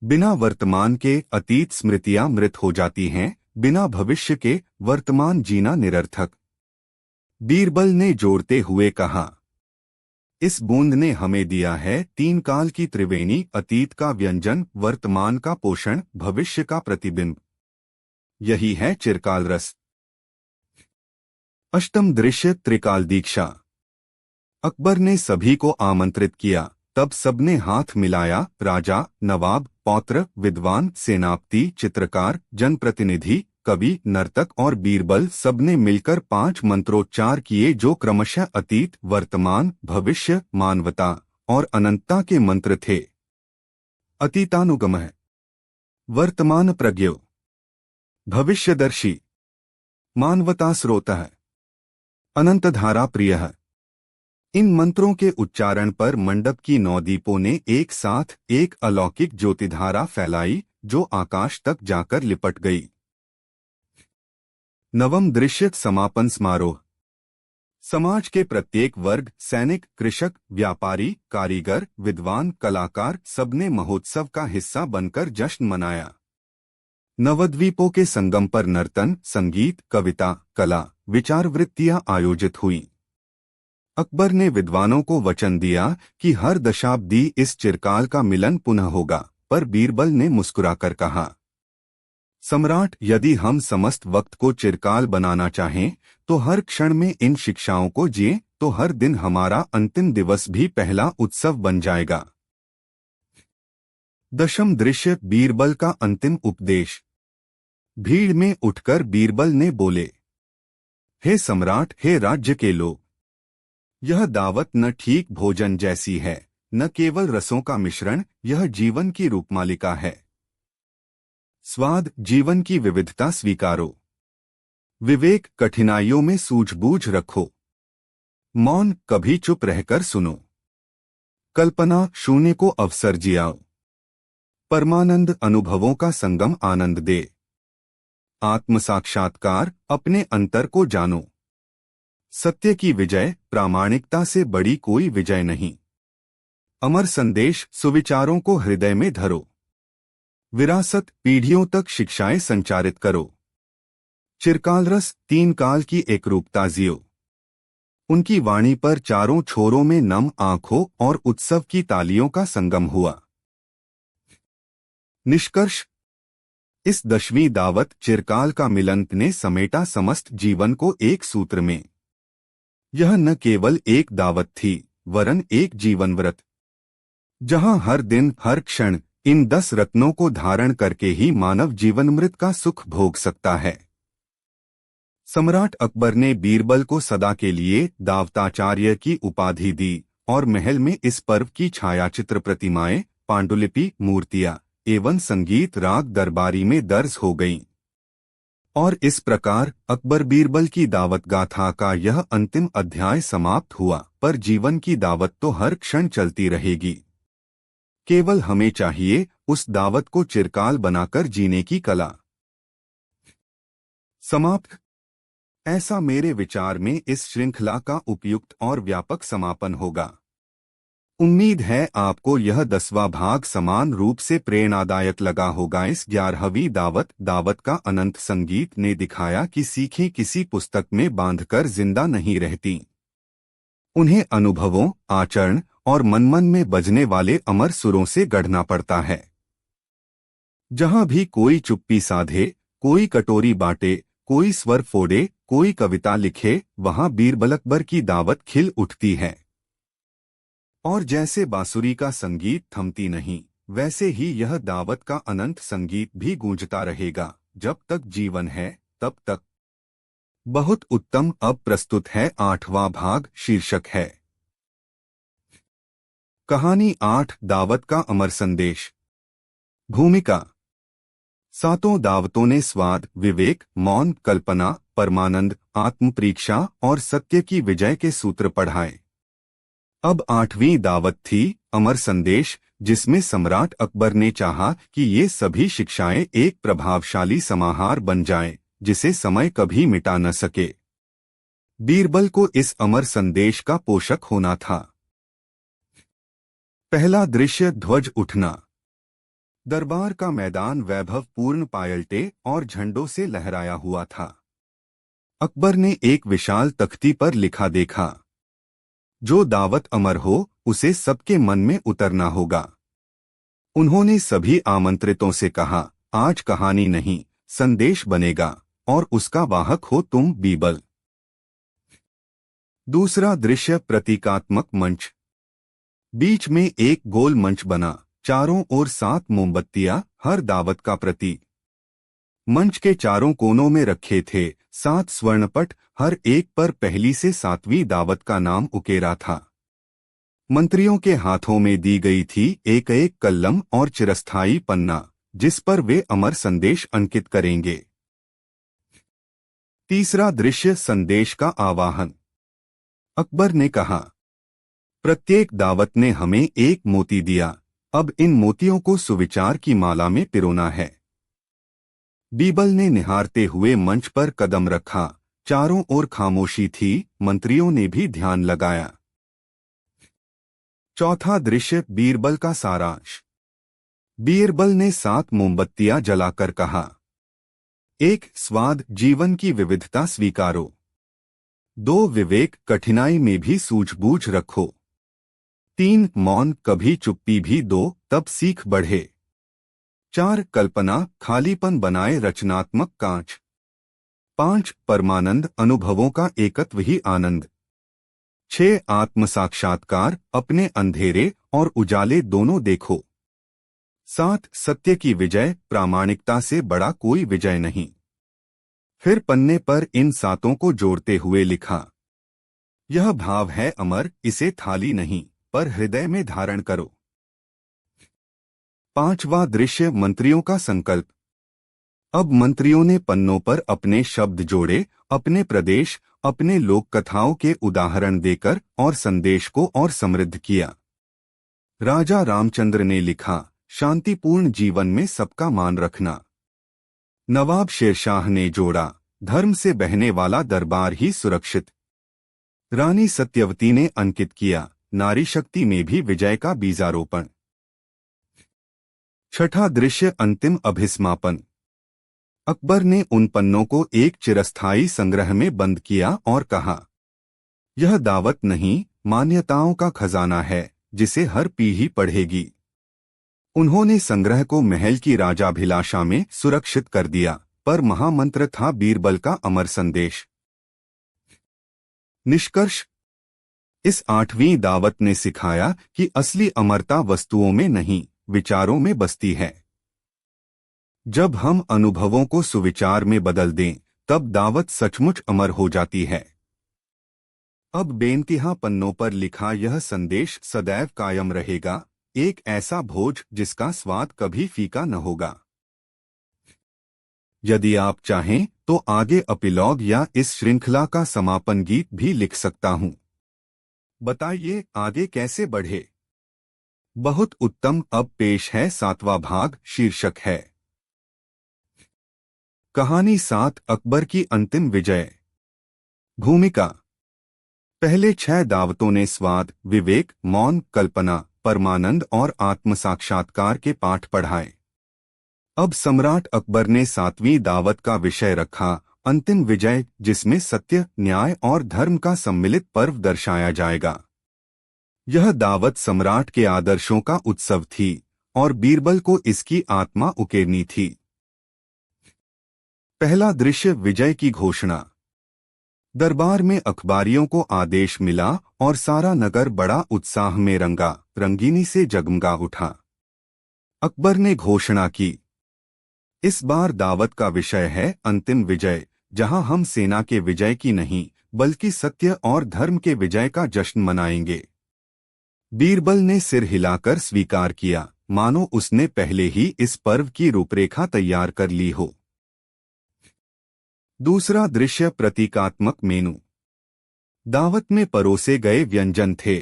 बिना वर्तमान के अतीत स्मृतियां मृत हो जाती हैं, बिना भविष्य के वर्तमान जीना निरर्थक। बीरबल ने जोड़ते हुए कहा, इस बूंद ने हमें दिया है 3 काल की त्रिवेणी, अतीत का व्यंजन, वर्तमान का पोषण, भविष्य का प्रतिबिंब। यही है चिरकाल रस। 8वां दृश्य त्रिकाल दीक्षा। अकबर ने सभी को आमंत्रित किया, तब सबने हाथ मिलाया। राजा, नवाब, पौत्र, विद्वान, सेनापति, चित्रकार, जनप्रतिनिधि, कवि, नर्तक और बीरबल सबने मिलकर 5 मंत्रोच्चार किए, जो क्रमशः अतीत, वर्तमान, भविष्य, मानवता और अनंतता के मंत्र थे। अतीतानुगमः, वर्तमान प्रज्ञो, भविष्यदर्शी, मानवता स्रोतः, अनंतधारा प्रियः। इन मंत्रों के उच्चारण पर मंडप की 9 दीपों ने एक साथ एक अलौकिक ज्योतिधारा फैलाई, जो आकाश तक जाकर लिपट गई। 9वां दृश्य समापन समारोह। समाज के प्रत्येक वर्ग, सैनिक, कृषक, व्यापारी, कारीगर, विद्वान, कलाकार, सबने महोत्सव का हिस्सा बनकर जश्न मनाया। नवद्वीपों के संगम पर नर्तन, संगीत, कविता, कला, विचारवृत्तियां आयोजित हुईं। अकबर ने विद्वानों को वचन दिया कि हर दशाब्दी इस चिरकाल का मिलन पुनः होगा, पर बीरबल ने मुस्कुराकर कहा, सम्राट, यदि हम समस्त वक्त को चिरकाल बनाना चाहें तो हर क्षण में इन शिक्षाओं को जिए, तो हर दिन हमारा अंतिम दिवस भी पहला उत्सव बन जाएगा। 10वां दृश्य बीरबल का अंतिम उपदेश। भीड़ में उठकर बीरबल ने बोले, हे सम्राट, हे राज्य के लोग, यह दावत न ठीक भोजन जैसी है, न केवल रसों का मिश्रण, यह जीवन की रूपमालिका है। स्वाद, जीवन की विविधता स्वीकारो। विवेक, कठिनाइयों में सूझबूझ रखो। मौन, कभी चुप रहकर सुनो। कल्पना, शून्य को अवसर जियाओ। परमानंद, अनुभवों का संगम आनंद दे। आत्म साक्षात्कार, अपने अंतर को जानो। सत्य की विजय, प्रामाणिकता से बड़ी कोई विजय नहीं। अमर संदेश, सुविचारों को हृदय में धरो। विरासत, पीढ़ियों तक शिक्षाएं संचारित करो। चिरकाल रस, 3 काल की एकरूपता जियो। उनकी वाणी पर चारों छोरों में नम आंखों और उत्सव की तालियों का संगम हुआ। निष्कर्ष, इस 10वीं दावत चिरकाल का मिलन ने समेटा समस्त जीवन को एक सूत्र में। यह न केवल एक दावत थी, वरन एक जीवन व्रत, जहां हर दिन हर क्षण इन 10 रत्नों को धारण करके ही मानव जीवन मृत का सुख भोग सकता है। सम्राट अकबर ने बीरबल को सदा के लिए दावताचार्य की उपाधि दी और महल में इस पर्व की छायाचित्र प्रतिमाएं, पांडुलिपि, मूर्तियां एवं संगीत राग दरबारी में दर्ज हो गईं। और इस प्रकार अकबर बीरबल की दावत गाथा का यह अंतिम अध्याय समाप्त हुआ। पर जीवन की दावत तो हर क्षण चलती रहेगी। केवल हमें चाहिए उस दावत को चिरकाल बनाकर जीने की कला। समाप्त। ऐसा मेरे विचार में इस श्रृंखला का उपयुक्त और व्यापक समापन होगा। उम्मीद है आपको यह 10वां भाग समान रूप से प्रेरणादायक लगा होगा। इस 11वीं दावत का अनंत संगीत ने दिखाया कि सीखें किसी पुस्तक में बांधकर जिंदा नहीं रहती। उन्हें अनुभवों, आचरण और मन में बजने वाले अमर सुरों से गढ़ना पड़ता है। जहां भी कोई चुप्पी साधे, कोई कटोरी बांटे, कोई स्वर फोड़े, कोई कविता लिखे, वहां बीरबल अकबर की दावत खिल उठती है। और जैसे बांसुरी का संगीत थमती नहीं, वैसे ही यह दावत का अनंत संगीत भी गूंजता रहेगा जब तक जीवन है तब तक। बहुत उत्तम। अब प्रस्तुत है 8वां भाग। शीर्षक है कहानी 8, दावत का अमर संदेश। भूमिका। 7 दावतों ने स्वाद, विवेक, मौन, कल्पना, परमानंद, आत्मपरीक्षा और सत्य की विजय के सूत्र पढ़ाए। अब 8वीं दावत थी अमर संदेश, जिसमें सम्राट अकबर ने चाहा कि ये सभी शिक्षाएं एक प्रभावशाली समाहार बन जाएं, जिसे समय कभी मिटा न सके। बीरबल को इस अमर संदेश का पोषक होना था। पहला दृश्य, ध्वज उठना। दरबार का मैदान वैभवपूर्ण पायलटे और झंडों से लहराया हुआ था। अकबर ने एक विशाल तख्ती पर लिखा देखा, जो दावत अमर हो उसे सबके मन में उतरना होगा। उन्होंने सभी आमंत्रितों से कहा, आज कहानी नहीं, संदेश बनेगा और उसका वाहक हो तुम बीरबल। दूसरा दृश्य, प्रतीकात्मक मंच। बीच में एक गोल मंच बना, चारों ओर 7 मोमबत्तियां, हर दावत का प्रतीक। मंच के चारों कोनों में रखे थे 7 स्वर्णपट, हर एक पर पहली से 7वीं दावत का नाम उकेरा था। मंत्रियों के हाथों में दी गई थी एक एक कलम और चिरस्थायी पन्ना, जिस पर वे अमर संदेश अंकित करेंगे। तीसरा दृश्य, संदेश का आवाहन। अकबर ने कहा, प्रत्येक दावत ने हमें एक मोती दिया, अब इन मोतियों को सुविचार की माला में पिरोना है। बीरबल ने निहारते हुए मंच पर कदम रखा। चारों ओर खामोशी थी, मंत्रियों ने भी ध्यान लगाया। चौथा दृश्य, बीरबल का सारांश। बीरबल ने 7 मोमबत्तियां जलाकर कहा, 1 स्वाद, जीवन की विविधता स्वीकारो। 2 विवेक, कठिनाई में भी सूझबूझ रखो। 3 मौन, कभी चुप्पी भी दो, तब सीख बढ़े। 4 कल्पना, खालीपन बनाए रचनात्मक कांच। 5 परमानंद, अनुभवों का एकत्व ही आनंद। 6 आत्म साक्षात्कार, अपने अंधेरे और उजाले दोनों देखो। 7 सत्य की विजय, प्रामाणिकता से बड़ा कोई विजय नहीं। फिर पन्ने पर इन 7 को जोड़ते हुए लिखा, यह भाव है अमर, इसे थाली नहीं पर हृदय में धारण करो। 5वां दृश्य, मंत्रियों का संकल्प। अब मंत्रियों ने पन्नों पर अपने शब्द जोड़े, अपने प्रदेश, अपने लोक कथाओं के उदाहरण देकर और संदेश को और समृद्ध किया। राजा रामचंद्र ने लिखा, शांतिपूर्ण जीवन में सबका मान रखना। नवाब शेरशाह ने जोड़ा, धर्म से बहने वाला दरबार ही सुरक्षित। रानी सत्यवती ने अंकित किया, नारी शक्ति में भी विजय का बीजारोपण। छठा दृश्य अंतिम अभिस्मापन। अकबर ने उन पन्नों को एक चिरस्थायी संग्रह में बंद किया और कहा, यह दावत नहीं, मान्यताओं का खजाना है जिसे हर पीढ़ी पढ़ेगी। उन्होंने संग्रह को महल की राजाभिलाषा में सुरक्षित कर दिया, पर महामंत्र था बीरबल का अमर संदेश। निष्कर्ष, इस 8वीं दावत ने सिखाया कि असली अमरता वस्तुओं में नहीं, विचारों में बसती है। जब हम अनुभवों को सुविचार में बदल दें, तब दावत सचमुच अमर हो जाती है। अब बेनतिहा पन्नों पर लिखा यह संदेश सदैव कायम रहेगा, एक ऐसा भोज जिसका स्वाद कभी फीका न होगा। यदि आप चाहें तो आगे एपिलॉग या इस श्रृंखला का समापन गीत भी लिख सकता हूं। बताइए आगे कैसे बढ़े। बहुत उत्तम। अब पेश है 7वां भाग। शीर्षक है कहानी 7, अकबर की अंतिम विजय। भूमिका। पहले 6 दावतों ने स्वाद, विवेक, मौन, कल्पना, परमानंद और आत्म साक्षात्कार के पाठ पढ़ाए। अब सम्राट अकबर ने 7वीं दावत का विषय रखा, अंतिम विजय, जिसमें सत्य, न्याय और धर्म का सम्मिलित पर्व दर्शाया जाएगा। यह दावत सम्राट के आदर्शों का उत्सव थी और बीरबल को इसकी आत्मा उकेरनी थी। पहला दृश्य विजय की घोषणा। दरबार में अखबारियों को आदेश मिला और सारा नगर बड़ा उत्साह में रंगीनी से जगमगा उठा। अकबर ने घोषणा की, इस बार दावत का विषय है अंतिम विजय, जहां हम सेना के विजय की नहीं बल्कि सत्य और धर्म के विजय का जश्न मनाएंगे। बीरबल ने सिर हिलाकर स्वीकार किया, मानो उसने पहले ही इस पर्व की रूपरेखा तैयार कर ली हो। दूसरा दृश्य प्रतीकात्मक मेनू। दावत में परोसे गए व्यंजन थे।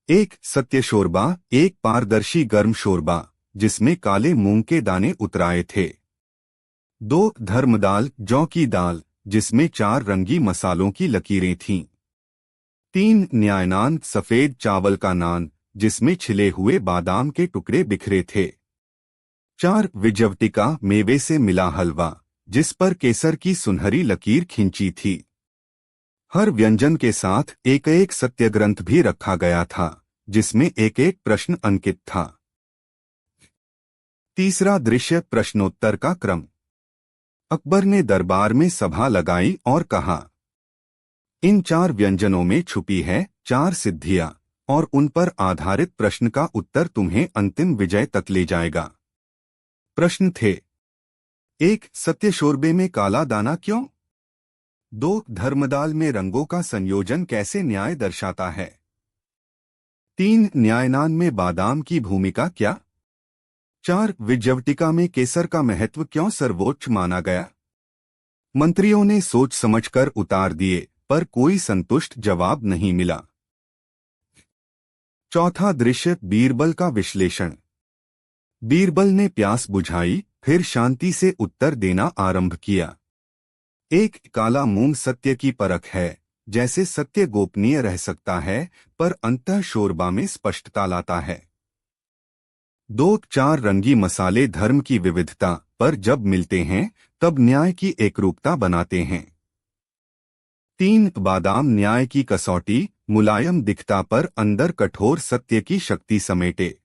1 सत्य शोरबा, एक पारदर्शी गर्म शोरबा जिसमें काले मूंग के दाने उतराए थे। 2 धर्मदाल, जौ की दाल, जिसमें 4 रंगी मसालों की लकीरें थीं। 3 न्यायनान, सफेद चावल का नान, जिसमें छिले हुए बादाम के टुकड़े बिखरे थे। 4 विजवटिका, मेवे से मिला हलवा, जिस पर केसर की सुनहरी लकीर खिंची थी। हर व्यंजन के साथ एक एक सत्य ग्रंथ भी रखा गया था, जिसमें एक एक प्रश्न अंकित था। तीसरा दृश्य प्रश्नोत्तर का क्रम। अकबर ने दरबार में सभा लगाई और कहा, इन 4 व्यंजनों में छुपी है 4 सिद्धियां, और उन पर आधारित प्रश्न का उत्तर तुम्हें अंतिम विजय तक ले जाएगा। प्रश्न थे, 1 सत्य शोरबे में काला दाना क्यों? 2 धर्मदाल में रंगों का संयोजन कैसे न्याय दर्शाता है? 3 न्यायनान में बादाम की भूमिका क्या? 4 विजवटिका में केसर का महत्व क्यों सर्वोच्च माना गया? मंत्रियों ने सोच समझकर उतार दिए, पर कोई संतुष्ट जवाब नहीं मिला। चौथा दृश्य बीरबल का विश्लेषण। बीरबल ने प्यास बुझाई, फिर शांति से उत्तर देना आरंभ किया। 1 काला मूंग सत्य की परख है, जैसे सत्य गोपनीय रह सकता है पर अंतः शोरबा में स्पष्टता लाता है। 2 4 रंगी मसाले धर्म की विविधता, पर जब मिलते हैं तब न्याय की एकरूपता बनाते हैं। 3 बादाम न्याय की कसौटी, मुलायम दिखता पर अंदर कठोर सत्य की शक्ति समेटे।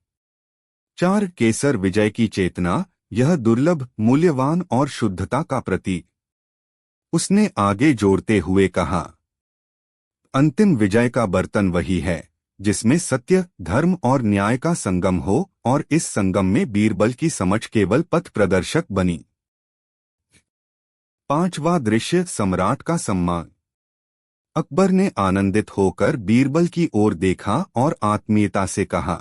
4 केसर विजय की चेतना, यह दुर्लभ, मूल्यवान और शुद्धता का प्रतीक। उसने आगे जोड़ते हुए कहा, अंतिम विजय का बर्तन वही है जिसमें सत्य, धर्म और न्याय का संगम हो, और इस संगम में बीरबल की समझ केवल पथ प्रदर्शक बनी। 5वां दृश्य सम्राट का सम्मान। अकबर ने आनंदित होकर बीरबल की ओर देखा और आत्मीयता से कहा,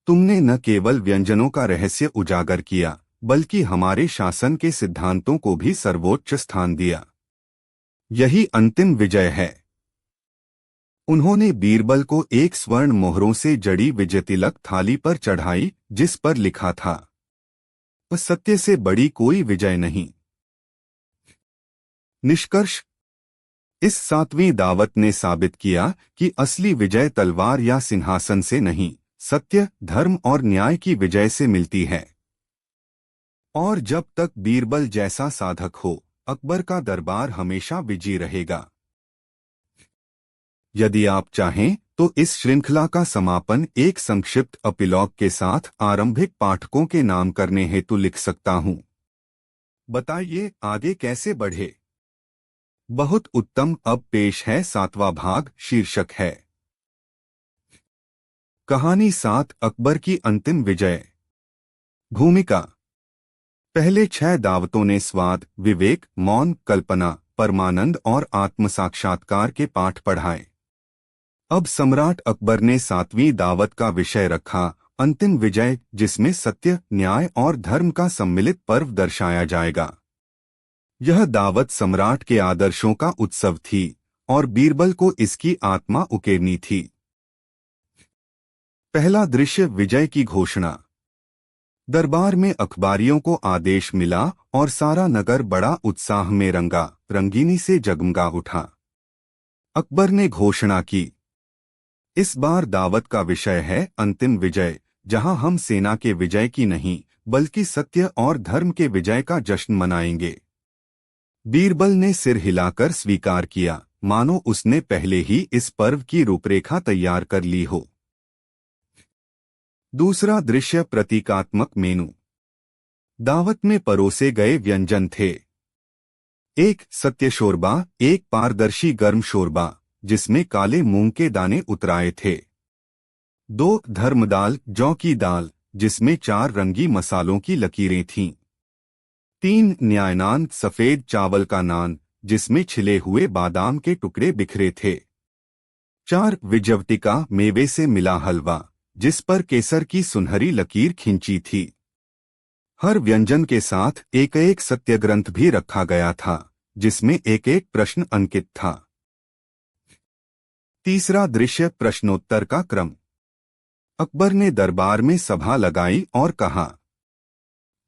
तुमने न केवल व्यंजनों का रहस्य उजागर किया, बल्कि हमारे शासन के सिद्धांतों को भी सर्वोच्च स्थान दिया। यही अंतिम विजय है। उन्होंने बीरबल को एक स्वर्ण मोहरों से जड़ी विजय तिलक थाली पर चढ़ाई, जिस पर लिखा था, सत्य से बड़ी कोई विजय नहीं। निष्कर्ष, इस 7वीं दावत ने साबित किया कि असली विजय तलवार या सिंहासन से नहीं, सत्य, धर्म और न्याय की विजय से मिलती है। और जब तक बीरबल जैसा साधक हो, अकबर का दरबार हमेशा विजयी रहेगा। यदि आप चाहें तो इस श्रृंखला का समापन एक संक्षिप्त एपिलॉग के साथ आरंभिक पाठकों के नाम करने हेतु लिख सकता हूं। बताइए आगे कैसे बढ़े। बहुत उत्तम। अब पेश है 7वां भाग, शीर्षक है कहानी 7, अकबर की अंतिम विजय। भूमिका। पहले 6 दावतों ने स्वाद, विवेक, मौन, कल्पना, परमानंद और आत्म साक्षात्कार के पाठ पढ़ाए। अब सम्राट अकबर ने 7वीं दावत का विषय रखा, अंतिम विजय, जिसमें सत्य, न्याय और धर्म का सम्मिलित पर्व दर्शाया जाएगा। यह दावत सम्राट के आदर्शों का उत्सव थी और बीरबल को इसकी आत्मा उकेरनी थी। पहला दृश्य, विजय की घोषणा। दरबार में अखबारियों को आदेश मिला और सारा नगर बड़ा उत्साह में रंगीनी से जगमगा उठा। अकबर ने घोषणा की, इस बार दावत का विषय है अंतिम विजय, जहां हम सेना के विजय की नहीं बल्कि सत्य और धर्म के विजय का जश्न मनाएंगे। बीरबल ने सिर हिलाकर स्वीकार किया, मानो उसने पहले ही इस पर्व की रूपरेखा तैयार कर ली हो। दूसरा दृश्य, प्रतीकात्मक मेनू। दावत में परोसे गए व्यंजन थे। 1 सत्य शोरबा, एक पारदर्शी गर्म शोरबा जिसमें काले मूंग के दाने उतराए थे। 2 धर्म दाल, जौ की दाल, जिसमें 4 रंगी मसालों की लकीरें थीं। 3 न्याय नान, सफेद चावल का नान जिसमें छिले हुए बादाम के टुकड़े बिखरे थे। 4 विजवटिका, मेवे से मिला हलवा जिस पर केसर की सुनहरी लकीर खिंची थी। हर व्यंजन के साथ एक एक सत्य ग्रंथ भी रखा गया था जिसमें एक एक प्रश्न अंकित था। तीसरा दृश्य, प्रश्नोत्तर का क्रम। अकबर ने दरबार में सभा लगाई और कहा,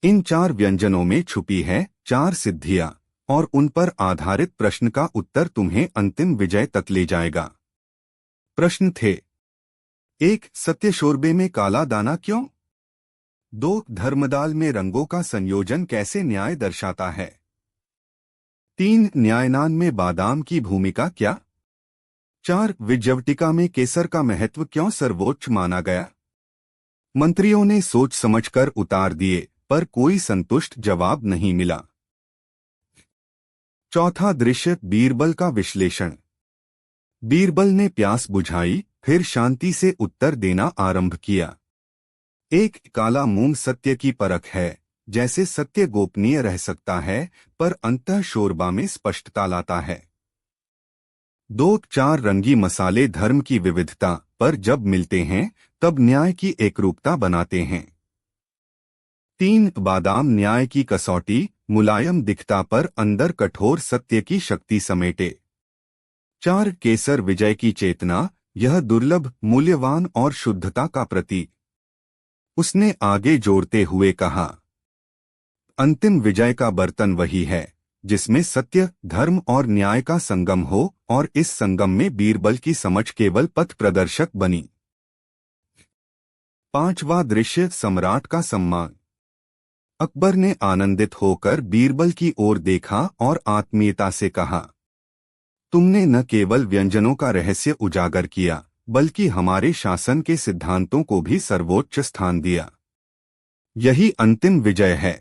इन 4 व्यंजनों में छुपी है 4 सिद्धियां और उन पर आधारित प्रश्न का उत्तर तुम्हें अंतिम विजय तक ले जाएगा। प्रश्न थे, 1 सत्य शोरबे में काला दाना क्यों? 2 धर्मदाल में रंगों का संयोजन कैसे न्याय दर्शाता है? 3 न्यायनान में बादाम की भूमिका क्या? 4 विजवटिका में केसर का महत्व क्यों सर्वोच्च माना गया? मंत्रियों ने सोच समझकर उतार दिए, पर कोई संतुष्ट जवाब नहीं मिला। चौथा दृश्य, बीरबल का विश्लेषण। बीरबल ने प्यास बुझाई, फिर शांति से उत्तर देना आरंभ किया। 1 काला मूंग सत्य की परख है, जैसे सत्य गोपनीय रह सकता है पर अंतः शोरबा में स्पष्टता लाता है। 2 4 रंगी मसाले धर्म की विविधता, पर जब मिलते हैं तब न्याय की एकरूपता बनाते हैं। 3 बादाम न्याय की कसौटी, मुलायम दिखता पर अंदर कठोर सत्य की शक्ति समेटे। 4 केसर विजय की चेतना, यह दुर्लभ, मूल्यवान और शुद्धता का प्रतीक। उसने आगे जोड़ते हुए कहा, अंतिम विजय का बर्तन वही है जिसमें सत्य, धर्म और न्याय का संगम हो और इस संगम में बीरबल की समझ केवल पथ प्रदर्शक बनी। 5वां दृश्य, सम्राट का सम्मान। अकबर ने आनंदित होकर बीरबल की ओर देखा और आत्मीयता से कहा, तुमने न केवल व्यंजनों का रहस्य उजागर किया बल्कि हमारे शासन के सिद्धांतों को भी सर्वोच्च स्थान दिया। यही अंतिम विजय है।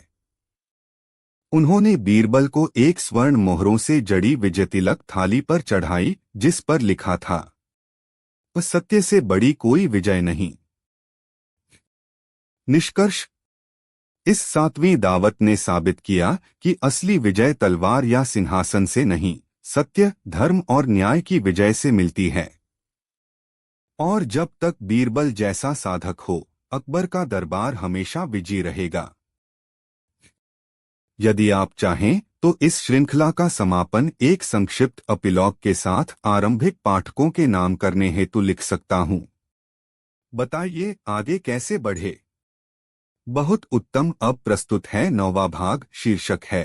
उन्होंने बीरबल को एक स्वर्ण मोहरों से जड़ी विजय तिलक थाली पर चढ़ाई जिस पर लिखा था, सत्य से बड़ी कोई विजय नहीं। निष्कर्ष। इस 7वीं दावत ने साबित किया कि असली विजय तलवार या सिंहासन से नहीं, सत्य, धर्म और न्याय की विजय से मिलती है। और जब तक बीरबल जैसा साधक हो, अकबर का दरबार हमेशा विजयी रहेगा। यदि आप चाहें तो इस श्रृंखला का समापन एक संक्षिप्त एपिलॉग के साथ आरंभिक पाठकों के नाम करने हेतु लिख सकता हूं। बताइए आगे कैसे बढ़े। बहुत उत्तम। अब प्रस्तुत है 9वां भाग, शीर्षक है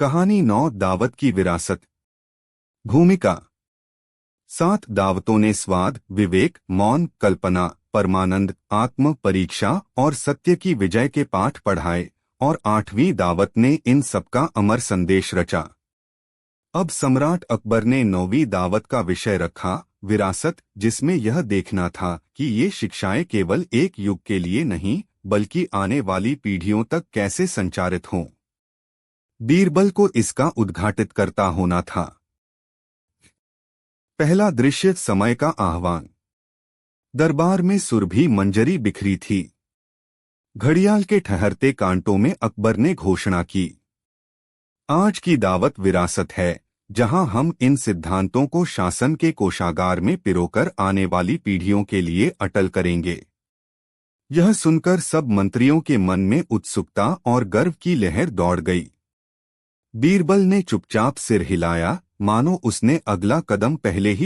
कहानी 9 दावत की विरासत। भूमिका 7 दावतों ने स्वाद, विवेक, मौन, कल्पना, परमानंद, आत्म परीक्षा और सत्य की विजय के पाठ पढ़ाए और 8वीं दावत ने इन सबका अमर संदेश रचा। अब सम्राट अकबर ने 9वीं दावत का विषय रखा, विरासत, जिसमें यह देखना था कि ये शिक्षाएं केवल एक युग के लिए नहीं बल्कि आने वाली पीढ़ियों तक कैसे संचारित हों। बीरबल को इसका उद्घाटित करता होना था। पहला दृश्य, समय का आह्वान। दरबार में सुरभि मंजरी बिखरी थी। घड़ियाल के ठहरते कांटों में अकबर ने घोषणा की, आज की दावत विरासत है, जहां हम इन सिद्धांतों को शासन के कोषागार में पिरोकर आने वाली पीढ़ियों के लिए अटल करेंगे। यह सुनकर सब मंत्रियों के मन में उत्सुकता और गर्व की लहर दौड़ गई। बीरबल ने चुपचाप सिर हिलाया, मानो उसने अगला कदम पहले ही